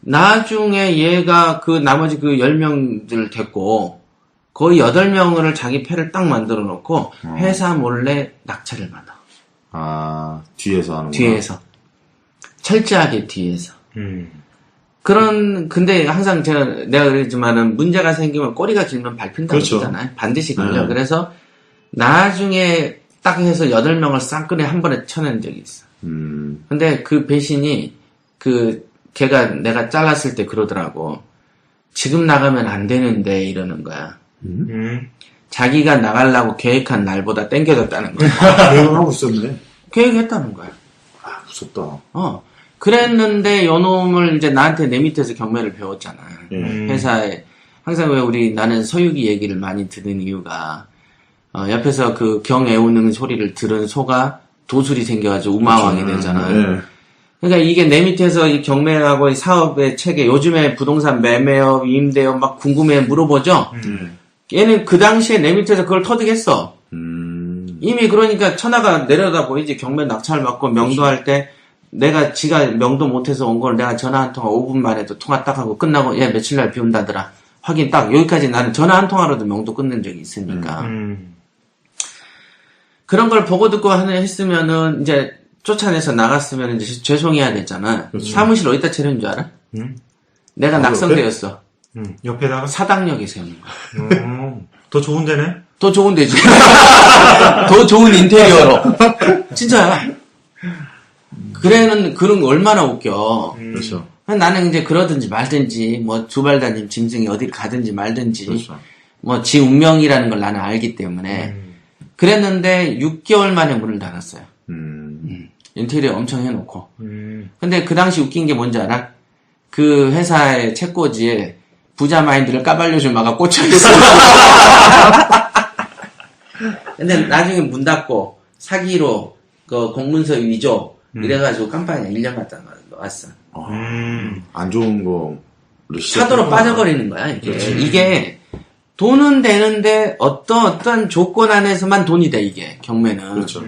나중에 얘가 그 나머지 그 10명들 됐고, 거의 8명을 자기 패를 딱 만들어 놓고, 회사 몰래 낙찰을 받아. 뒤에서 하는구나. 뒤에서. 철저하게 뒤에서. 근데 항상 내가 그랬지만은 문제가 생기면 꼬리가 길면 밟힌다고 그렇죠. 그러잖아요. 반드시 걸려. 그래서 나중에 딱 해서 8명을 쌍끈에 한 번에 쳐낸 적이 있어. 근데 그 배신이 걔가 내가 잘랐을 때 그러더라고. 지금 나가면 안 되는데 이러는 거야. 자기가 나가려고 계획한 날보다 땡겨졌다는 거야. 계획을 하고 있었네. 계획했다는 거야. 무섭다. 그랬는데 요 놈을 이제 나한테 내 밑에서 경매를 배웠잖아. 회사에. 항상 왜 나는 서유기 얘기를 많이 듣는 이유가, 옆에서 그 경애우는 소리를 들은 소가 도술이 생겨가지고 우마왕이 되잖아. 그러니까 이게 내 밑에서 이 경매하고 이 사업의 체계, 요즘에 부동산 매매업, 임대업 막 궁금해 물어보죠? 얘는 그 당시에 내 밑에서 그걸 터득했어. 이미 그러니까 천하가 내려다 보이지. 경매 낙찰 받고 명도할 때 지가 명도 못해서 온 걸 내가 전화 한 통화 5분 만에도 통화 딱 하고 끝나고 얘 며칠 날 비운다더라. 확인 딱 여기까지 나는 전화 한 통화로도 명도 끝낸 적이 있으니까. 그런 걸 보고 듣고 했으면은 이제 쫓아내서 나갔으면 이제 죄송해야 되잖아. 그렇죠. 사무실 어디다 차리는 줄 알아? 내가 낙성되었어. 옆에다가? 사당역에 세우는 거야. 더 좋은 데네? 더 좋은 데지. 더 좋은 인테리어로. 진짜야. 그런 거 얼마나 웃겨. 그렇죠. 나는 이제 그러든지 말든지, 뭐, 두발다님 짐승이 어딜 가든지 말든지, 그렇죠. 뭐, 지 운명이라는 걸 나는 알기 때문에, 그랬는데 6개월 만에 문을 닫았어요. 음. 인테리어 엄청 해놓고. 근데 그 당시 웃긴 게 뭔지 알아? 그 회사의 책꽂이에 부자 마인드를 까발려준 마가 꽂혀있어. 근데 나중에 문 닫고 사기로 그 공문서 위조 이래가지고 깜빡이가 1년 갔다 왔어. 안 좋은 거로 차도로 빠져버리는 거야. 이게 돈은 되는데 어떤 조건 안에서만 돈이 돼, 이게 경매는. 그렇죠.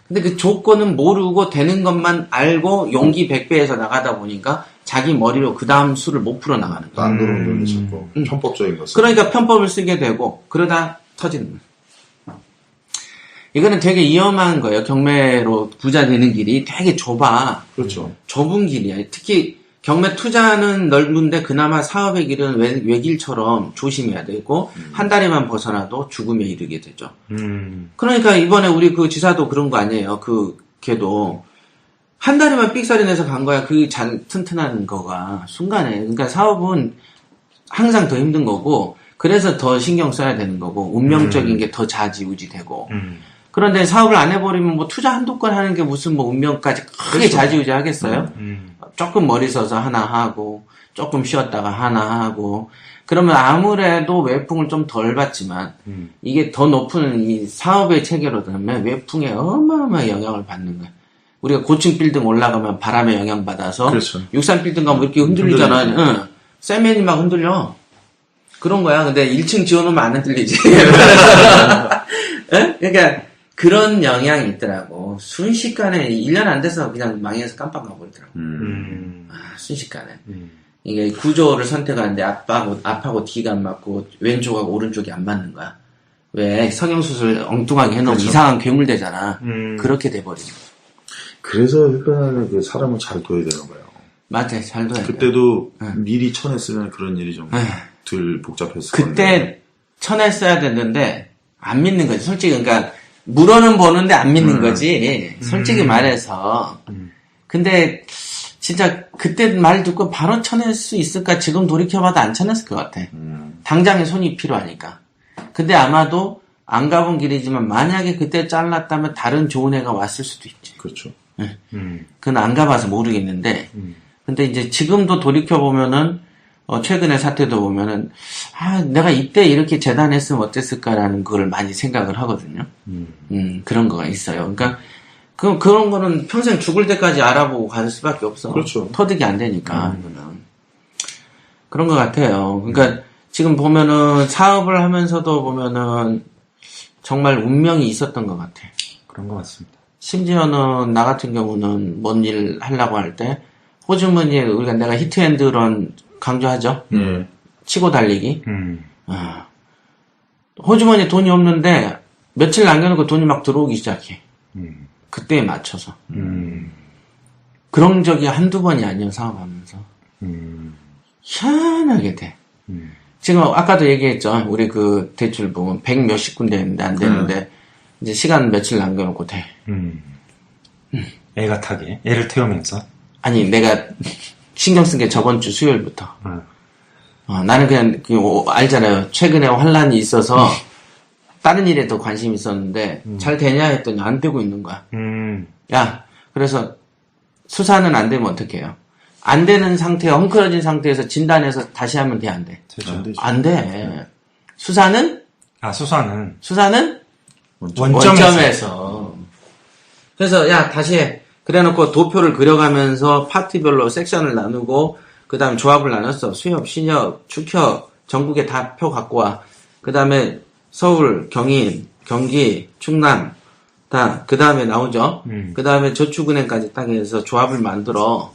근데 그 조건은 모르고 되는 것만 알고 용기 100배에서 나가다 보니까 자기 머리로 그 다음 수를 못 풀어 나가는 거야. 안 들어온 돈이 자꾸 편법적인 것을. 그러니까 편법을 쓰게 되고 그러다 터지는 거야. 이거는 되게 위험한 거예요. 경매로 부자 되는 길이 되게 좁아. 그렇죠. 좁은 길이야. 특히 경매 투자는 넓은데 그나마 사업의 길은 외길처럼 조심해야 되고 한 다리만 벗어나도 죽음에 이르게 되죠. 그러니까 이번에 우리 그 지사도 그런 거 아니에요. 걔도 한 다리만 삑사리 내서 간 거야. 그 튼튼한 거가 순간에. 그러니까 사업은 항상 더 힘든 거고 그래서 더 신경 써야 되는 거고 운명적인 게 더 좌지우지되고 그런데 사업을 안 해버리면 뭐 투자 한두 건 하는 게 무슨 뭐 운명까지 크게 그렇죠. 좌지우지 하겠어요? 조금 머리 써서 하나 하고 조금 쉬었다가 하나 하고 그러면 아무래도 외풍을 좀 덜 받지만 이게 더 높은 이 사업의 체계로 들면 외풍에 어마어마한 영향을 받는 거야. 우리가 고층 빌딩 올라가면 바람에 영향받아서 그렇죠. 63 빌딩 가면 이렇게 흔들리잖아. 응. 세면이 막 흔들려. 그런 거야. 근데 1층 지어놓으면 안 흔들리지. 응? 그러니까 그런 영향이 있더라고. 순식간에 1년 안 돼서 그냥 망해서 깜빡 가버리더라고. 순식간에. 이게 구조를 선택하는데 앞하고 뒤가 안 맞고 왼쪽하고 오른쪽이 안 맞는 거야. 왜 성형수술 엉뚱하게 해놓으면 그렇죠. 이상한 괴물 되잖아. 그렇게 돼버리죠. 그래서 흑간에 그 사람을 잘 둬야 되는 거예요. 맞아, 잘 둬야 돼. 그때도 미리 쳐냈으면 그런 일이 좀 덜 복잡했을 건데. 그때 쳐냈어야 됐는데 안 믿는 거지. 솔직히 그러니까 물어는 보는데 안 믿는 거지. 솔직히 말해서. 근데 진짜 그때 말 듣고 바로 쳐낼 수 있을까? 지금 돌이켜봐도 안 쳐냈을 것 같아. 당장에 손이 필요하니까. 근데 아마도 안 가본 길이지만 만약에 그때 잘랐다면 다른 좋은 애가 왔을 수도 있지. 그렇죠. 그건 안 가봐서 모르겠는데. 근데 이제 지금도 돌이켜보면은 최근의 사태도 보면은 내가 이때 이렇게 재단했으면 어땠을까라는 걸 많이 생각을 하거든요. 그런 거가 있어요. 그러니까 그런 거는 평생 죽을 때까지 알아보고 갈 수밖에 없어. 그렇죠. 터득이 안 되니까 이거는 그런 것 같아요. 그러니까 지금 보면은 사업을 하면서도 보면은 정말 운명이 있었던 것 같아. 그런 것 같습니다. 심지어는 나 같은 경우는 뭔 일 하려고 할 때 호주머니에 우리가 내가 히트앤드런 강조하죠. 치고 달리기. 호주머니에 돈이 없는데 며칠 남겨놓고 돈이 막 들어오기 시작해. 그때에 맞춰서. 그런 적이 한두 번이 아니에요, 사업하면서. 희한하게 돼. 지금 아까도 얘기했죠. 우리 그 대출 보면 100 몇십 군데 있는데 안 되는데 이제 시간 며칠 남겨놓고 돼. 애가 타게. 애를 태우면서. 아니 내가 신경 쓴 게 저번 주 수요일부터. 나는 그냥 알잖아요. 최근에 환란이 있어서 다른 일에도 관심이 있었는데 잘 되냐 했더니 안 되고 있는 거야. 야, 그래서 수사는 안 되면 어떻게 해요? 안 되는 상태, 헝클어진 상태에서 진단해서 다시 하면 돼, 안 돼? 안 되죠. 안 돼. 수사는 수사는 원점에서. 그래서 야 다시 해. 그래놓고 도표를 그려가면서 파트별로 섹션을 나누고 그 다음에 조합을 나눴어. 수협, 신협, 축협 전국에 다 표 갖고 와. 그 다음에 서울, 경인, 경기, 충남 다 그 다음에 나오죠. 그 다음에 저축은행까지 딱 해서 조합을 만들어.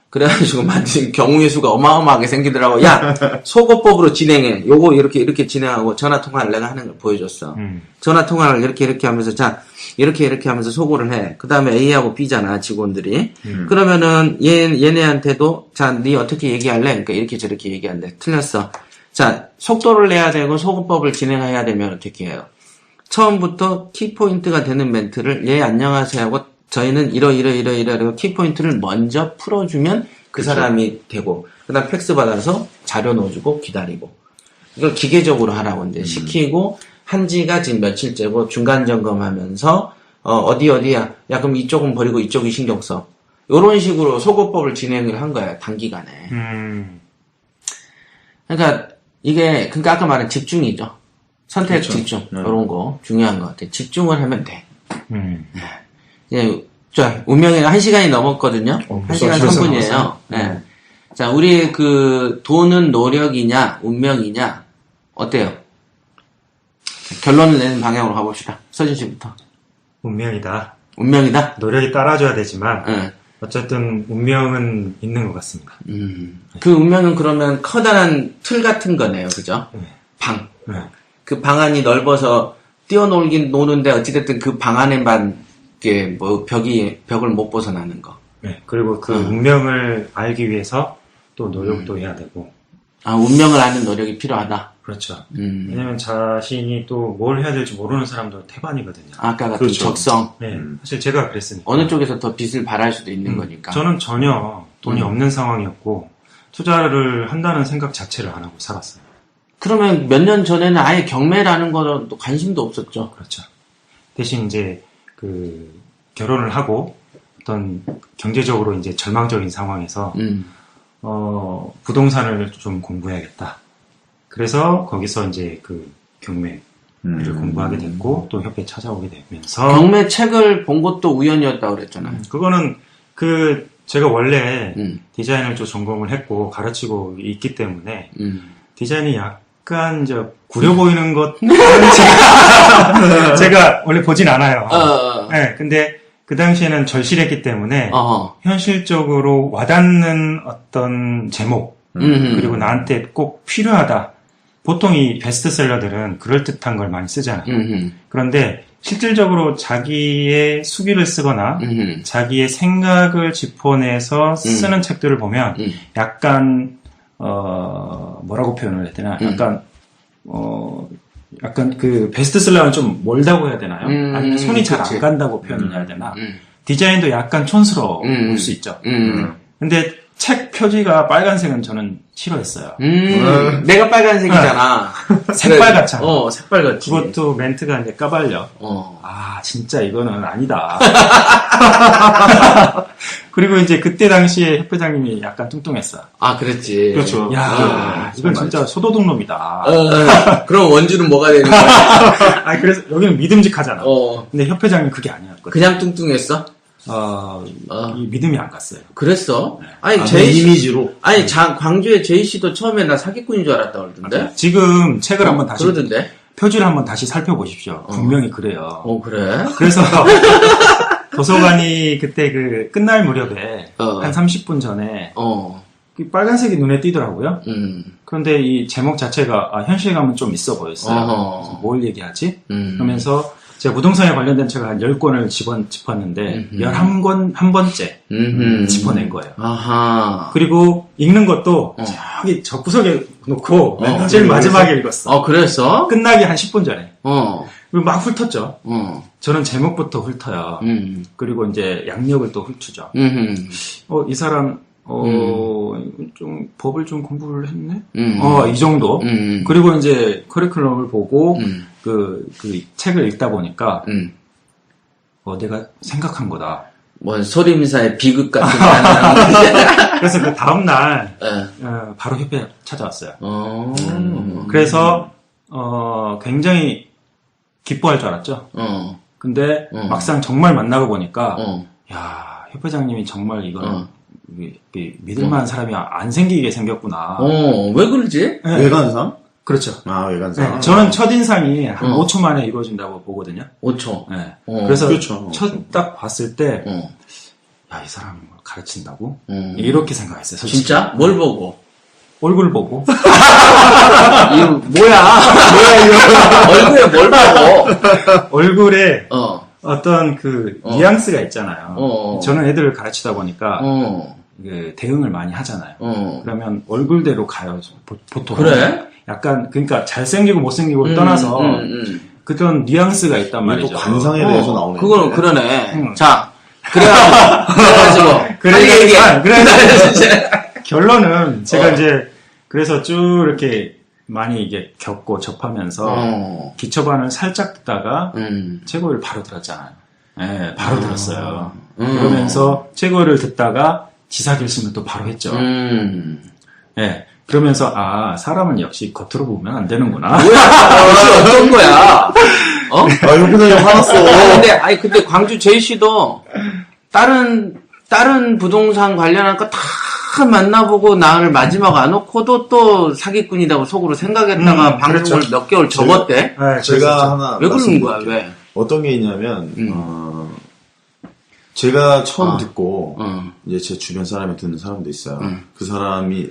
그래가지고 만든 경우의 수가 어마어마하게 생기더라고. 야, 소거법으로 진행해. 요거 이렇게 진행하고 전화통화를 내가 하는 걸 보여줬어. 전화통화를 이렇게 하면서 자, 이렇게 하면서 소거를 해. 그 다음에 A하고 B잖아, 직원들이. 그러면은 얘네한테도 자, 네 어떻게 얘기할래? 그러니까 이렇게 저렇게 얘기한대. 틀렸어. 자, 속도를 내야 되고 소거법을 진행해야 되면 어떻게 해요? 처음부터 키포인트가 되는 멘트를 예, 안녕하세요 하고 저희는 이러 키포인트를 먼저 풀어주면 그 사람이 되고 그 다음 팩스 받아서 자료 넣어주고 기다리고 이걸 기계적으로 하라고 이제 시키고 한지가 지금 며칠째고 중간 점검하면서 어디야. 야 그럼 이쪽은 버리고 이쪽이 신경 써. 이런 식으로 소거법을 진행을 한 거야 단기간에. 그러니까 이게 그러니까 아까 말한 집중이죠. 선택 그렇죠. 집중 네. 이런 거 중요한 것 같아. 집중을 하면 돼. 자 운명이 1시간이 넘었거든요. 1시간 3분이에요. 네. 자 우리 그 돈은 노력이냐 운명이냐 어때요? 결론을 내는 방향으로 가봅시다. 서진 씨부터. 운명이다. 운명이다. 노력이 따라줘야 되지만 네. 어쨌든 운명은 있는 것 같습니다. 그 운명은 그러면 커다란 틀 같은 거네요, 그죠? 방. 네. 그 방 안이 넓어서 뛰어놀긴 노는데 어찌됐든 그 방 안에만 이게 뭐 벽을 못 벗어나는 거. 네. 그리고 그 운명을 알기 위해서 또 노력도 해야 되고. 아 운명을 아는 노력이 필요하다. 그렇죠. 왜냐면 자신이 또 뭘 해야 될지 모르는 사람도 태반이거든요. 아까 같은 그렇죠. 적성. 네. 사실 제가 그랬으니까. 어느 쪽에서 더 빚을 발할 수도 있는 거니까. 저는 전혀 돈이 없는 상황이었고 투자를 한다는 생각 자체를 안 하고 살았어요. 그러면 몇 년 전에는 아예 경매라는 거는 또 관심도 없었죠. 그렇죠. 대신 이제 그 결혼을 하고 어떤 경제적으로 이제 절망적인 상황에서 부동산을 좀 공부해야겠다. 그래서 거기서 이제 그 경매를 공부하게 됐고 또 협회 찾아오게 되면서 경매 책을 본 것도 우연이었다고 그랬잖아요. 그거는 그 제가 원래 디자인을 좀 전공을 했고 가르치고 있기 때문에 디자인이 약간 이제 구려 보이는 것 제가 원래 보진 않아요. 네, 근데 그 당시에는 절실했기 때문에 현실적으로 와닿는 어떤 제목 그리고 나한테 꼭 필요하다. 보통 이 베스트셀러들은 그럴듯한 걸 많이 쓰잖아요. 그런데 실질적으로 자기의 수기를 쓰거나 자기의 생각을 짚어내서 쓰는 책들을 보면 약간 뭐라고 표현을 해야 되나? 약간 그 베스트셀러는 좀 멀다고 해야 되나요? 아니면 손이 잘 안 간다고 표현을 해야 되나? 디자인도 약간 촌스러울 수 있죠. 근데 책 표지가 빨간색은 저는 싫어했어요. 내가 빨간색이잖아. 새빨갛잖아. 새빨갛지. 그것도 멘트가 이제 까발려. 아, 진짜 이거는 아니다. 그리고 이제 그때 당시에 협회장님이 약간 뚱뚱했어. 아, 그랬지. 그렇죠. 야, 이건 진짜 소도둑놈이다. 그럼 원주는 뭐가 되는 거야? 아, 그래서 여기는 믿음직하잖아. 근데 협회장님 그게 아니었거든. 그냥 뚱뚱했어? 이 믿음이 안 갔어요. 그랬어? 네. 아니, 제이 씨. 이미지로. 아니, 광주의 제이 씨도 처음에 나 사기꾼인 줄 알았다 그러던데? 지금 책을 한번 다시 그러던데? 표지를 한번 다시 살펴보십시오. 분명히 그래요. 그래? 그래서 도서관이 그때 그 끝날 무렵에 한 30분 전에 그 빨간색이 눈에 띄더라고요. 그런데 이 제목 자체가 현실감은 좀 있어 보였어요. 그래서 뭘 얘기하지? 그러면서 제가 부동산에 관련된 책을 한 10권을 짚었는데 11번째 짚어낸 거예요. 아하. 그리고 읽는 것도 저기 저 구석에 놓고 제일 마지막에 읽었어. 그랬어? 끝나기 한 10분 전에. 그리고 막 훑었죠. 저는 제목부터 훑어요. 그리고 이제 양력을 또 훑죠. 이 사람 좀 법을 좀 공부를 했네. 이 정도. 그리고 이제 커리큘럼을 보고 그 책을 읽다 보니까 내가 생각한 거다. 뭐 소림사의 비극 같은 그래서 그 다음 날 바로 협회 찾아왔어요. 그래서 굉장히 기뻐할 줄 알았죠. 근데 막상 정말 만나고 보니까 야, 협회장님이 정말 이건 믿을만한 사람이 안 생기게 생겼구나. 왜 그러지? 네. 외관상? 그렇죠. 외관상. 네, 저는 첫인상이 한 5초 만에 이루어진다고 보거든요. 5초. 네. 그래서 그렇죠. 딱 봤을 때, 야, 이 사람이 뭘 가르친다고? 이렇게 생각했어요. 솔직히. 진짜? 뭘 보고? 얼굴 보고. 이거 뭐야 이거? 얼굴에 뭘 보고? 얼굴에 어떤 그 뉘앙스가 있잖아요. 저는 애들을 가르치다 보니까 대응을 많이 하잖아요. 그러면 얼굴대로 가요. 보통. 그래? 약간 그러니까 잘생기고 못생기고를 떠나서 그런 뉘앙스가 있단 말이죠. 또 관상에 대해서 나오네. 그건 그러네. 자, 그래가지고 그래서 결론은 제가 이제 그래서 쭉 이렇게 많이 이게 겪고 접하면서 기초반을 살짝 듣다가 최고위를 바로 들었잖아요. 네, 바로 들었어요. 그러면서 최고위를 듣다가 지사 결심을 또 바로 했죠. 네, 그러면서 사람은 역시 겉으로 보면 안 되는구나. 뭐야? 어떤 거야? 어? 회장님 화났어. 근데 광주 제이씨도 다른 부동산 관련한 거 다 만나보고 나를 마지막 안 놓고도 또 사기꾼이라고 속으로 생각했다가 방송을 그렇죠. 몇 개월 접었대. 제가 하나 왜 그러는 거야? 말씀드릴게요. 왜? 어떤 게 있냐면 제가 처음 듣고 이제 제 주변 사람이 듣는 사람도 있어요. 그 사람이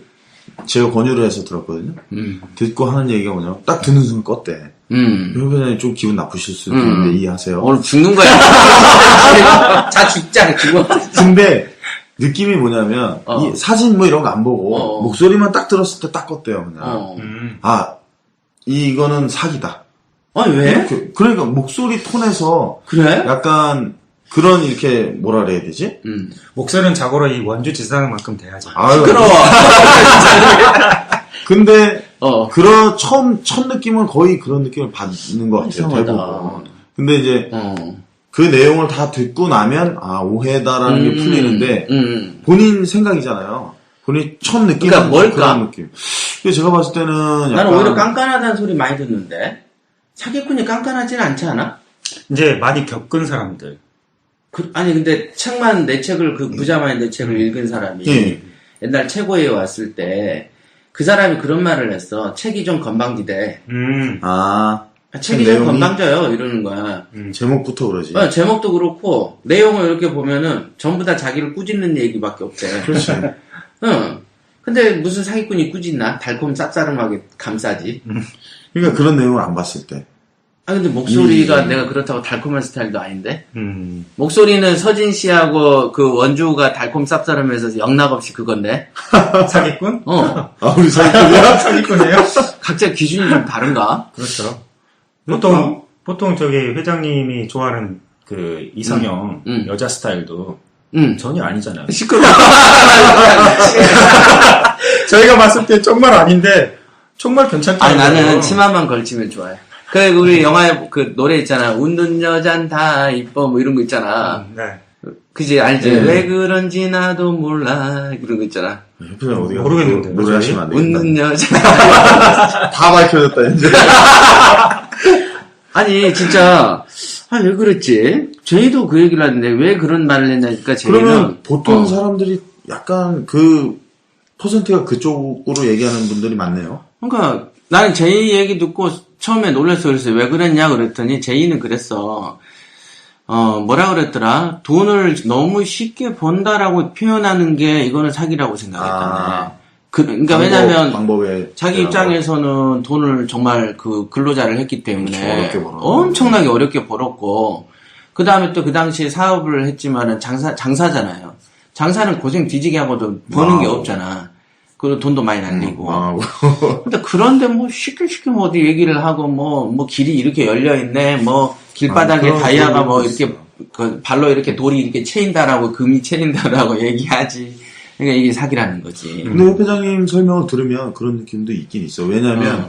제가 권유를 해서 들었거든요. 듣고 하는 얘기가 뭐냐면 딱 듣는 순간 껐대. 회장님 좀 기분 나쁘실 수도 있는데 이해하세요. 오늘 죽는 거야. 자 죽자 죽어. 근데 느낌이 뭐냐면 이 사진 뭐 이런 거 안 보고 목소리만 딱 들었을 때 딱 껐대요. 그냥 이거는 사기다. 왜? 그러니까 목소리 톤에서 그래? 약간 그런 이렇게 뭐라 그래야 되지? 목소리는 자고로 이 원주 지사만큼 돼야죠. 시끄러워. 근데 그런 첫 느낌은 거의 그런 느낌을 받는 것 같아요. 대부분. 근데 이제 그 내용을 다 듣고 나면 오해다라는 게 풀리는데 본인 생각이잖아요. 본인 첫 느낌은 그러니까 뭘까? 그런 느낌. 근데 제가 봤을 때는 약간 나는 오히려 깐깐하다는 소리 많이 듣는데 사기꾼이 깐깐하지는 않지 않아? 이제 많이 겪은 사람들. 근데 내 책을 그 부자만의 내 책을 읽은 사람이 옛날 최고위에 왔을 때 그 사람이 그런 말을 했어. 책이 좀 건방지대. 책이 좀 건방져요. 이러는 거야. 제목부터 그러지. 제목도 그렇고 내용을 이렇게 보면은 전부 다 자기를 꾸짖는 얘기밖에 없대. 그렇지. 근데 무슨 사기꾼이 꾸짖나? 달콤 쌉싸름하게 감싸지. 그러니까 그런 내용을 안 봤을 때. 근데 목소리가 내가 그렇다고 달콤한 스타일도 아닌데? 목소리는 서진 씨하고 그 원주가 달콤 쌉싸름해서 영락없이 그건데? 사기꾼? 우리 사기꾼이야? 사기꾼이에요? 각자 기준이 좀 다른가? 그렇죠. 보통 저기 회장님이 좋아하는 그 이상형 여자 스타일도 전혀 아니잖아요. 시끄러워. 저희가 봤을 때 정말 아닌데 정말 괜찮더라고요. 나는 치마만 걸치면 좋아해. 우리 영화에 그 노래 있잖아. 웃는 여잔 다 이뻐 뭐 이런 거 있잖아. 네. 그지 알지? 왜 그런지 나도 몰라 그런 거 있잖아. 협회장 어디가 모르겠는데. 노래하시면 안 되겠다. 웃는 여자. 다 밝혀졌다 이제. 아니 진짜 왜 그랬지? 제이도 그 얘기를 하는데 왜 그런 말을 했냐니까 제이는 그러면 보통 사람들이 약간 그 퍼센트가 그쪽으로 얘기하는 분들이 많네요. 그러니까 나는 제이 얘기 듣고 처음에 놀랐어. 그래서 왜 그랬냐 그랬더니 제이는 그랬어. 뭐라 그랬더라? 돈을 너무 쉽게 번다라고 표현하는 게 이거는 사기라고 생각했다네. 그러니까 왜냐면 자기 입장에서는 돈을 정말 그 근로자를 했기 때문에 엄청나게 어렵게 벌었고 그 다음에 또 그 당시에 사업을 했지만은 장사잖아요. 장사는 고생 뒤지게 하고도 버는 게 없잖아. 그리고 돈도 많이 날리고. 근데 그런데 뭐 쉽게 뭐 어디 얘기를 하고 뭐 길이 이렇게 열려 있네. 뭐 길바닥에 다이아가 뭐 이렇게 그 발로 이렇게 돌이 이렇게 채인다라고 금이 채인다라고 얘기하지. 그러니까 이게 사기라는 거지. 근데 협회장님 설명을 들으면 그런 느낌도 있긴 있어. 왜냐면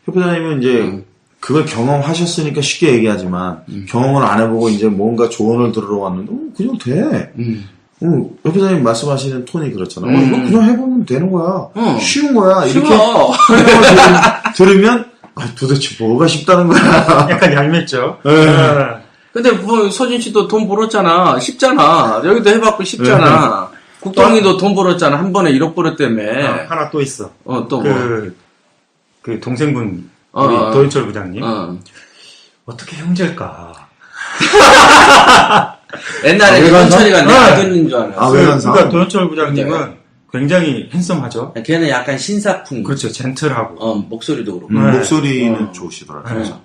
협회장님은 이제 그걸 경험하셨으니까 쉽게 얘기하지만 경험을 안 해보고 이제 뭔가 조언을 들으러 왔는데 그냥 돼. 협회장님 말씀하시는 톤이 그렇잖아. 이거 그냥 해보면 되는 거야. 쉬운 거야. 이렇게 설명을 들으면 도대체 뭐가 쉽다는 거야. 약간 얄밉죠. 근데 뭐 서진 씨도 돈 벌었잖아. 쉽잖아. 여기도 해봤고 쉽잖아. 국동이도 돈 벌었잖아. 한 번에 1억 벌었다며. 하나 또 있어. 또 뭐. 그 동생분 우리 도현철 부장님. 어떻게 형제일까? 옛날에 현철이가 내 아들인 줄 알았어. 그러니까 도현철 부장님은 굉장히 핸섬하죠. 걔는 약간 신사풍. 그렇죠. 젠틀하고. 목소리도 그렇고. 목소리는 좋으시더라고요.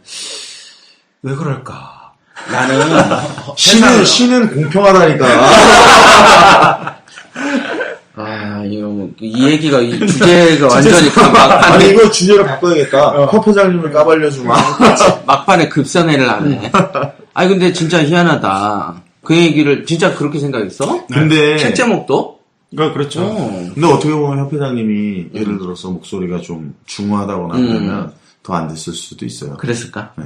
왜 그럴까? 나는 신은 공평하다니까. 이 얘기가 이 주제가 완전히 막판에 이거 주제를 바꿔야겠다. 협회장님을 까발려주마. 막판에 급선회를 하네. 근데 진짜 희한하다. 그 얘기를 진짜 그렇게 생각했어? 근데 책 제목도? 그렇죠. 근데 어떻게 보면 협회장님이 예를 들어서 목소리가 좀 중후하다거나 그러면 더 안 됐을 수도 있어요. 그랬을까? 네.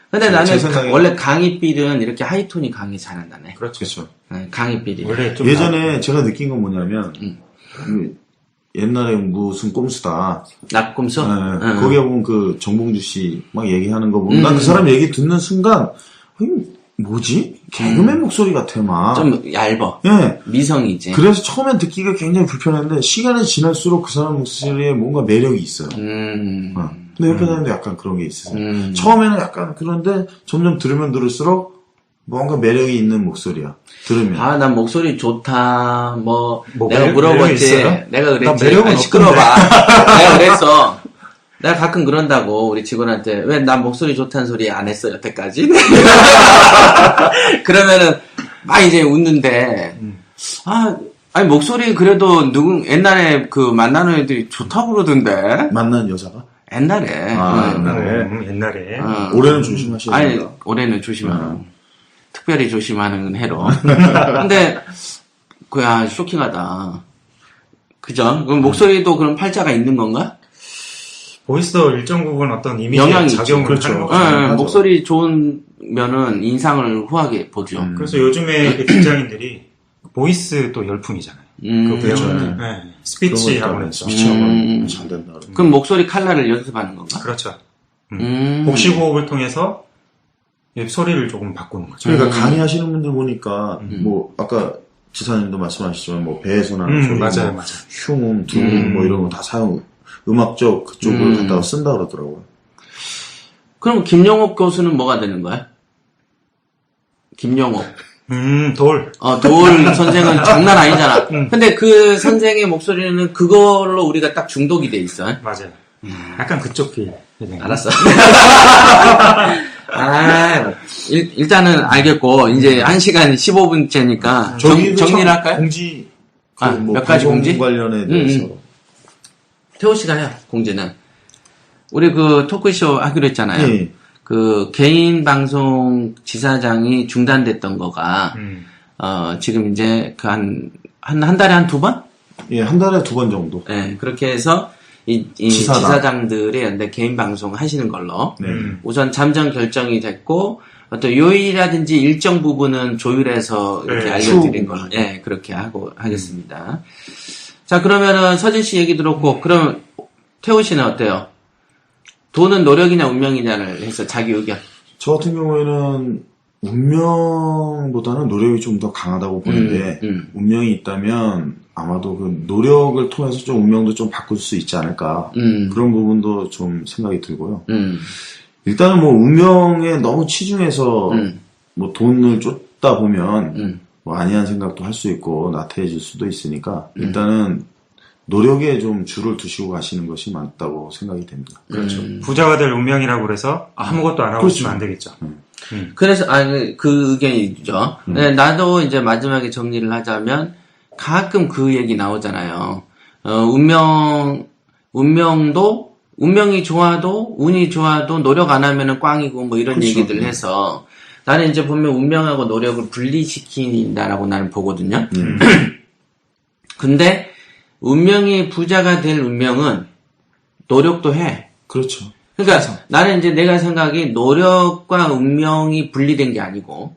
근데 제 나는 생각에는- 원래 강의삘은 이렇게 하이톤이 강의 잘한다네. 그렇죠. 네, 강의삘이. 원래 좀 예전에 제가 느낀 건 뭐냐면 그 옛날에 무슨 꼼수다. 낙곰수? 네, 거기에 보면 그 정봉주 씨 막 얘기하는 거 보면 난 그 사람 얘기 듣는 순간 뭐지? 개그맨 목소리 같아 막. 좀 얇어. 예. 미성이지. 그래서 처음엔 듣기가 굉장히 불편했는데 시간이 지날수록 그 사람 목소리에 뭔가 매력이 있어요. 근데 협회장님도 약간 그런 게 있으세요. 처음에는 약간 그런데 점점 들으면 들을수록 뭔가 매력이 있는 목소리야. 들으면. 아, 난 목소리 좋다. 뭐 내가 매력이 물어봤지. 있어요? 내가 나 그랬지. 매력은 시끄러워봐. 내가 그랬어. 내가 가끔 그런다고 우리 직원한테 왜 난 목소리 좋다는 소리 안 했어 여태까지? 그러면은 막 이제 웃는데 아니 목소리 그래도 옛날에 그 만나는 애들이 좋다고 그러던데 만난 여자가? 옛날에 옛날에. 올해는 조심하셔야 아니 됩니다. 올해는 조심하는 특별히 조심하는 해로. 근데 그야 쇼킹하다. 그죠? 그럼 목소리도 그런 팔자가 있는 건가? 보이스도 일정 부분 어떤 이미지에 영향이 있죠. 작용을 그렇죠. 하는 거죠. 맞아. 목소리 좋으면은 인상을 후하게 보죠. 그래서 요즘에 그 직장인들이 보이스 또 열풍이잖아요. 그 그렇죠. 배우는 스피치 학원에서. 스피치하고는 잘 된다. 그럼 목소리 칼라를 연습하는 건가? 그렇죠. 복식호흡을 통해서 소리를 조금 바꾸는 거죠. 그러니까 강의하시는 분들 보니까 뭐 아까 지사님도 말씀하셨지만 뭐 배에서 나는 소리, 맞아요, 뭐 맞아요. 흉음, 두음 뭐 이런 거 다 사용, 음악적 그쪽을 갖다가 쓴다 그러더라고요. 그럼 김용옥 교수는 뭐가 되는 거야? 김용옥. 돌. 도울 선생은 장난 아니잖아. 근데 그 선생의 목소리는 그걸로 우리가 딱 중독이 돼 있어. 맞아요. 약간 그쪽 길. 알았어. 일단은 알겠고, 이제 1시간 15분째니까 정리를 할까요? 공지, 몇 가지 공지? 관련에 대해서. 태호 씨가 해요, 공지는. 우리 그 토크쇼 하기로 했잖아요. 예. 그 개인 방송 지사장이 중단됐던 거가, 지금 이제 그 한 달에 한 2번? 예, 한 달에 2번 정도. 네, 그렇게 해서 이 지사장들의 연대 개인 방송 하시는 걸로 네. 우선 잠정 결정이 됐고 또 요일이라든지 일정 부분은 조율해서 이렇게 알려드린 걸로 그렇게 하겠습니다. 자, 그러면은 서진 씨 얘기 들었고 그럼 태호 씨는 어때요? 돈은 노력이냐 운명이냐를 해서 자기 의견. 저 같은 경우에는 운명보다는 노력이 좀 더 강하다고 보는데 운명이 있다면 아마도 그 노력을 통해서 좀 운명도 좀 바꿀 수 있지 않을까 그런 부분도 좀 생각이 들고요. 일단은 뭐 운명에 너무 치중해서 뭐 돈을 쫓다 보면 뭐 아니한 생각도 할 수 있고 나태해질 수도 있으니까 일단은 노력에 좀 줄을 두시고 가시는 것이 맞다고 생각이 됩니다. 그렇죠. 부자가 될 운명이라고 그래서 아무것도 안 하고 그렇죠. 있으면 안 되겠죠. 그래서 그 의견이죠. 네, 나도 이제 마지막에 정리를 하자면 가끔 그 얘기 나오잖아요. 운명이 좋아도 운이 좋아도 노력 안 하면은 꽝이고 뭐 이런 그렇죠. 얘기들 해서 나는 이제 보면 운명하고 노력을 분리시킨다라고 나는 보거든요. 근데 운명이 부자가 될 운명은 노력도 해. 그렇죠. 그러니까 나는 이제 내가 생각이 노력과 운명이 분리된 게 아니고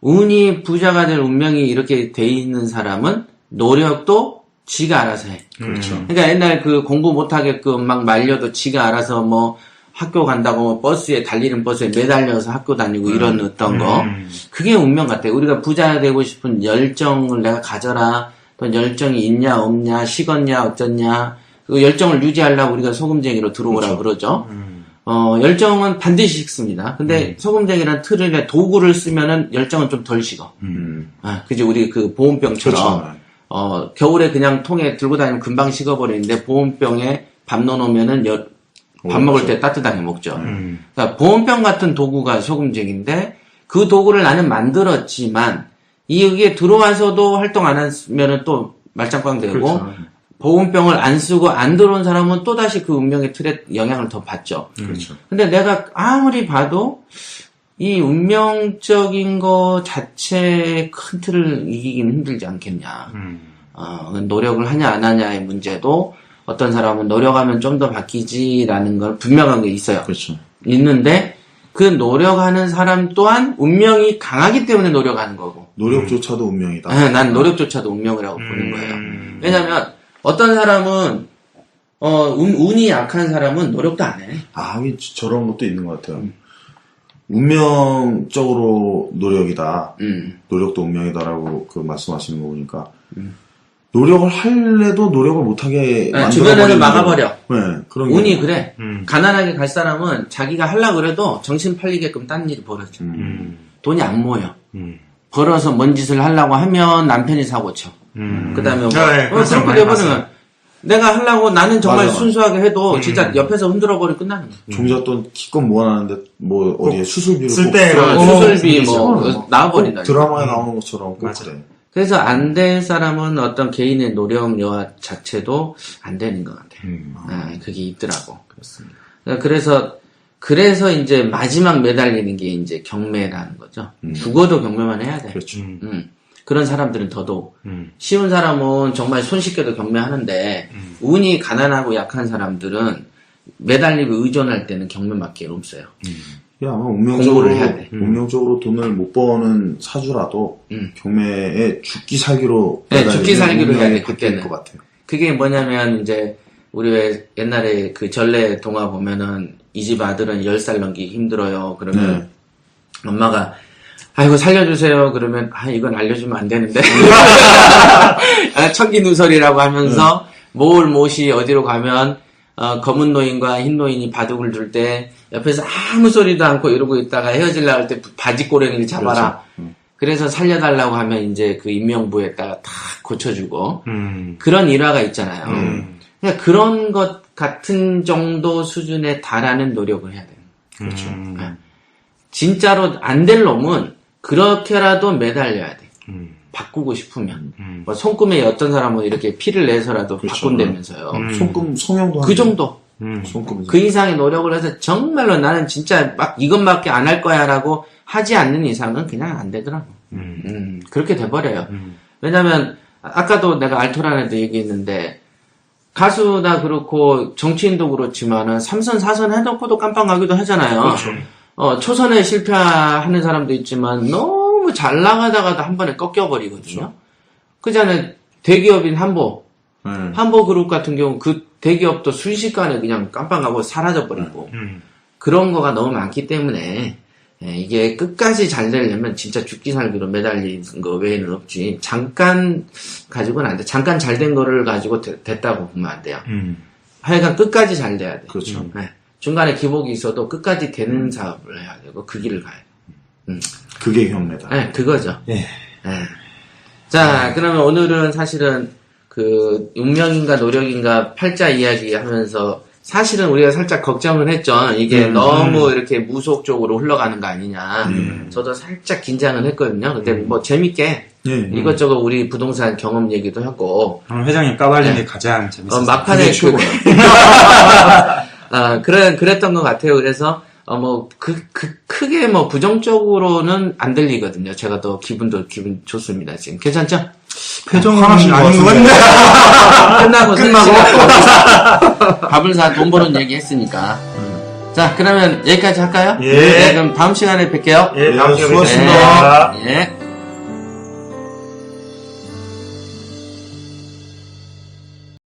운이 부자가 될 운명이 이렇게 돼 있는 사람은 노력도 지가 알아서 해. 그렇죠. 그러니까 옛날 그 공부 못하게끔 막 말려도 지가 알아서 뭐 학교 간다고 뭐 버스에 달리는 버스에 매달려서 학교 다니고 이런 어떤 거 그게 운명 같아. 우리가 부자 되고 싶은 열정을 내가 가져라. 또 열정이 있냐 없냐 식었냐 어쩌냐 그 열정을 유지하려고 우리가 소금쟁이로 들어오라고 그러죠. 열정은 반드시 식습니다. 근데 소금쟁이라는 틀에 도구를 쓰면은 열정은 좀 덜 식어. 그지 우리 그 보온병처럼 그렇죠. 겨울에 그냥 통에 들고 다니면 금방 식어버리는데 보온병에 밥 넣어놓으면은 밥 먹을 때 따뜻하게 먹죠. 그러니까 보온병 같은 도구가 소금쟁인데 그 도구를 나는 만들었지만 이게 들어와서도 활동 안 하면은 또 말짱꽝 되고 그렇죠. 보온병을 안 쓰고 안 들어온 사람은 또다시 그 운명의 틀에 영향을 더 받죠. 그렇죠. 근데 내가 아무리 봐도 이 운명적인 거 자체의 큰 틀을 이기기는 힘들지 않겠냐. 노력을 하냐 안 하냐의 문제도 어떤 사람은 노력하면 좀 더 바뀌지라는 건 분명한 게 있어요. 그렇죠. 있는데 그 노력하는 사람 또한 운명이 강하기 때문에 노력하는 거고. 노력조차도 운명이다. 네, 난 노력조차도 운명이라고 보는 거예요. 왜냐면 어떤 사람은 운이 약한 사람은 노력도 안 해. 저런 것도 있는 것 같아요. 운명적으로 노력이다. 노력도 운명이다라고 그 말씀하시는 거 보니까 노력을 할래도 노력을 못하게 만들어버리는 주변에서 막아버려. 네, 그런 운이 게. 그래. 가난하게 갈 사람은 자기가 하려고 그래도 정신 팔리게끔 딴 일이 벌어져. 돈이 안 모여. 벌어서 뭔 짓을 하려고 하면 남편이 사고쳐. 그 다음에 그렇죠. 그렇게 돼버리면 내가 하려고 나는 정말 맞아. 순수하게 해도 진짜 옆에서 흔들어버리고 끝나는 거야. 종잣돈 기껏 모아놨는데 뭐 어디에 수술비를 쓸 꼭 때 들어가고 수술비 꼭 뭐 나와버린다. 드라마에 나오는 것처럼 꼭 맞아. 그래. 그래서 안 될 사람은 어떤 개인의 노력 여하 자체도 안 되는 것 같아요. 그게 있더라고. 그렇습니다. 그래서 이제 마지막 매달리는 게 이제 경매라는 거죠. 죽어도 경매만 해야 돼. 그렇죠. 그런 사람들은 더더욱. 쉬운 사람은 정말 손쉽게도 경매하는데, 운이 가난하고 약한 사람들은 매달리고 의존할 때는 경매밖에 없어요. 아마 공부를 해야 돼. 운명적으로 돈을 못 버는 사주라도 경매에 죽기 살기로 네, 죽기 살기로 해야 돼, 바뀔 그때는. 것 같아요. 그게 뭐냐면, 이제, 우리 왜 옛날에 그 전래 동화 보면은, 이 집 아들은 10살 넘기기 힘들어요. 그러면, 엄마가, 아이고, 살려주세요. 그러면, 이건 알려주면 안 되는데. 천기누설이라고 하면서, 못이 어디로 가면, 검은 노인과 흰 노인이 바둑을 둘 때, 옆에서 아무 소리도 않고 이러고 있다가 헤어지려고 할 때 바지 꼬랭이를 잡아라. 그래서 살려달라고 하면 이제 그 인명부에다가 다 고쳐주고, 그런 일화가 있잖아요. 그러니까 그런 것 같은 정도 수준에 달하는 노력을 해야 돼요. 그렇죠. 진짜로 안 될 놈은 그렇게라도 매달려야 돼. 바꾸고 싶으면. 뭐 손금에 어떤 사람은 이렇게 피를 내서라도 그렇죠. 바꾼다면서요. 성형도 그 정도. 손금. 그 이상의 노력을 해서 정말로 나는 진짜 막 이것밖에 안 할 거야 라고 하지 않는 이상은 그냥 안 되더라고. 그렇게 돼버려요. 왜냐면, 아까도 내가 알토란에도 얘기했는데, 가수나 그렇고, 정치인도 그렇지만은, 3선, 4선 해놓고도 깜빵 가기도 하잖아요. 그렇죠. 초선에 실패하는 사람도 있지만, 너무 잘 나가다가도 한 번에 꺾여버리거든요. 그 전에 대기업인 한보그룹 같은 경우 그 대기업도 순식간에 그냥 깜빵 가고 사라져버리고, 그런 거가 너무 많기 때문에, 이게 끝까지 잘 되려면 진짜 죽기 살기로 매달리는 거 외에는 없지. 잠깐 가지고는 안 돼. 잠깐 잘 된 거를 가지고 됐다고 보면 안 돼요. 하여간 끝까지 잘 돼야 돼. 그렇죠. 중간에 기복이 있어도 끝까지 되는 사업을 해야 되고 그 길을 가야 돼. 그게 경매다. 네, 그거죠. 예. 자, 그러면 오늘은 사실은 그 운명인가 노력인가 팔자 이야기 하면서 사실은 우리가 살짝 걱정을 했죠. 이게 너무 이렇게 무속적으로 흘러가는 거 아니냐. 저도 살짝 긴장을 했거든요. 근데 뭐 재밌게 이것저것 우리 부동산 경험 얘기도 하고. 회장님 까발린 게 가장 재밌었어요. 막판에 그랬던 것 같아요. 그래서 크게 부정적으로는 안 들리거든요. 제가 더 기분 좋습니다. 지금 괜찮죠? 표정은 화나신 것 아닌 것 같은데. 끝나고 밥을 사 돈 버는 얘기 했으니까. 자, 그러면 여기까지 할까요? 예. 네, 그럼 다음 시간에 뵐게요. 예, 다음 시간에 수고하셨습니다. 뵙겠습니다. 예.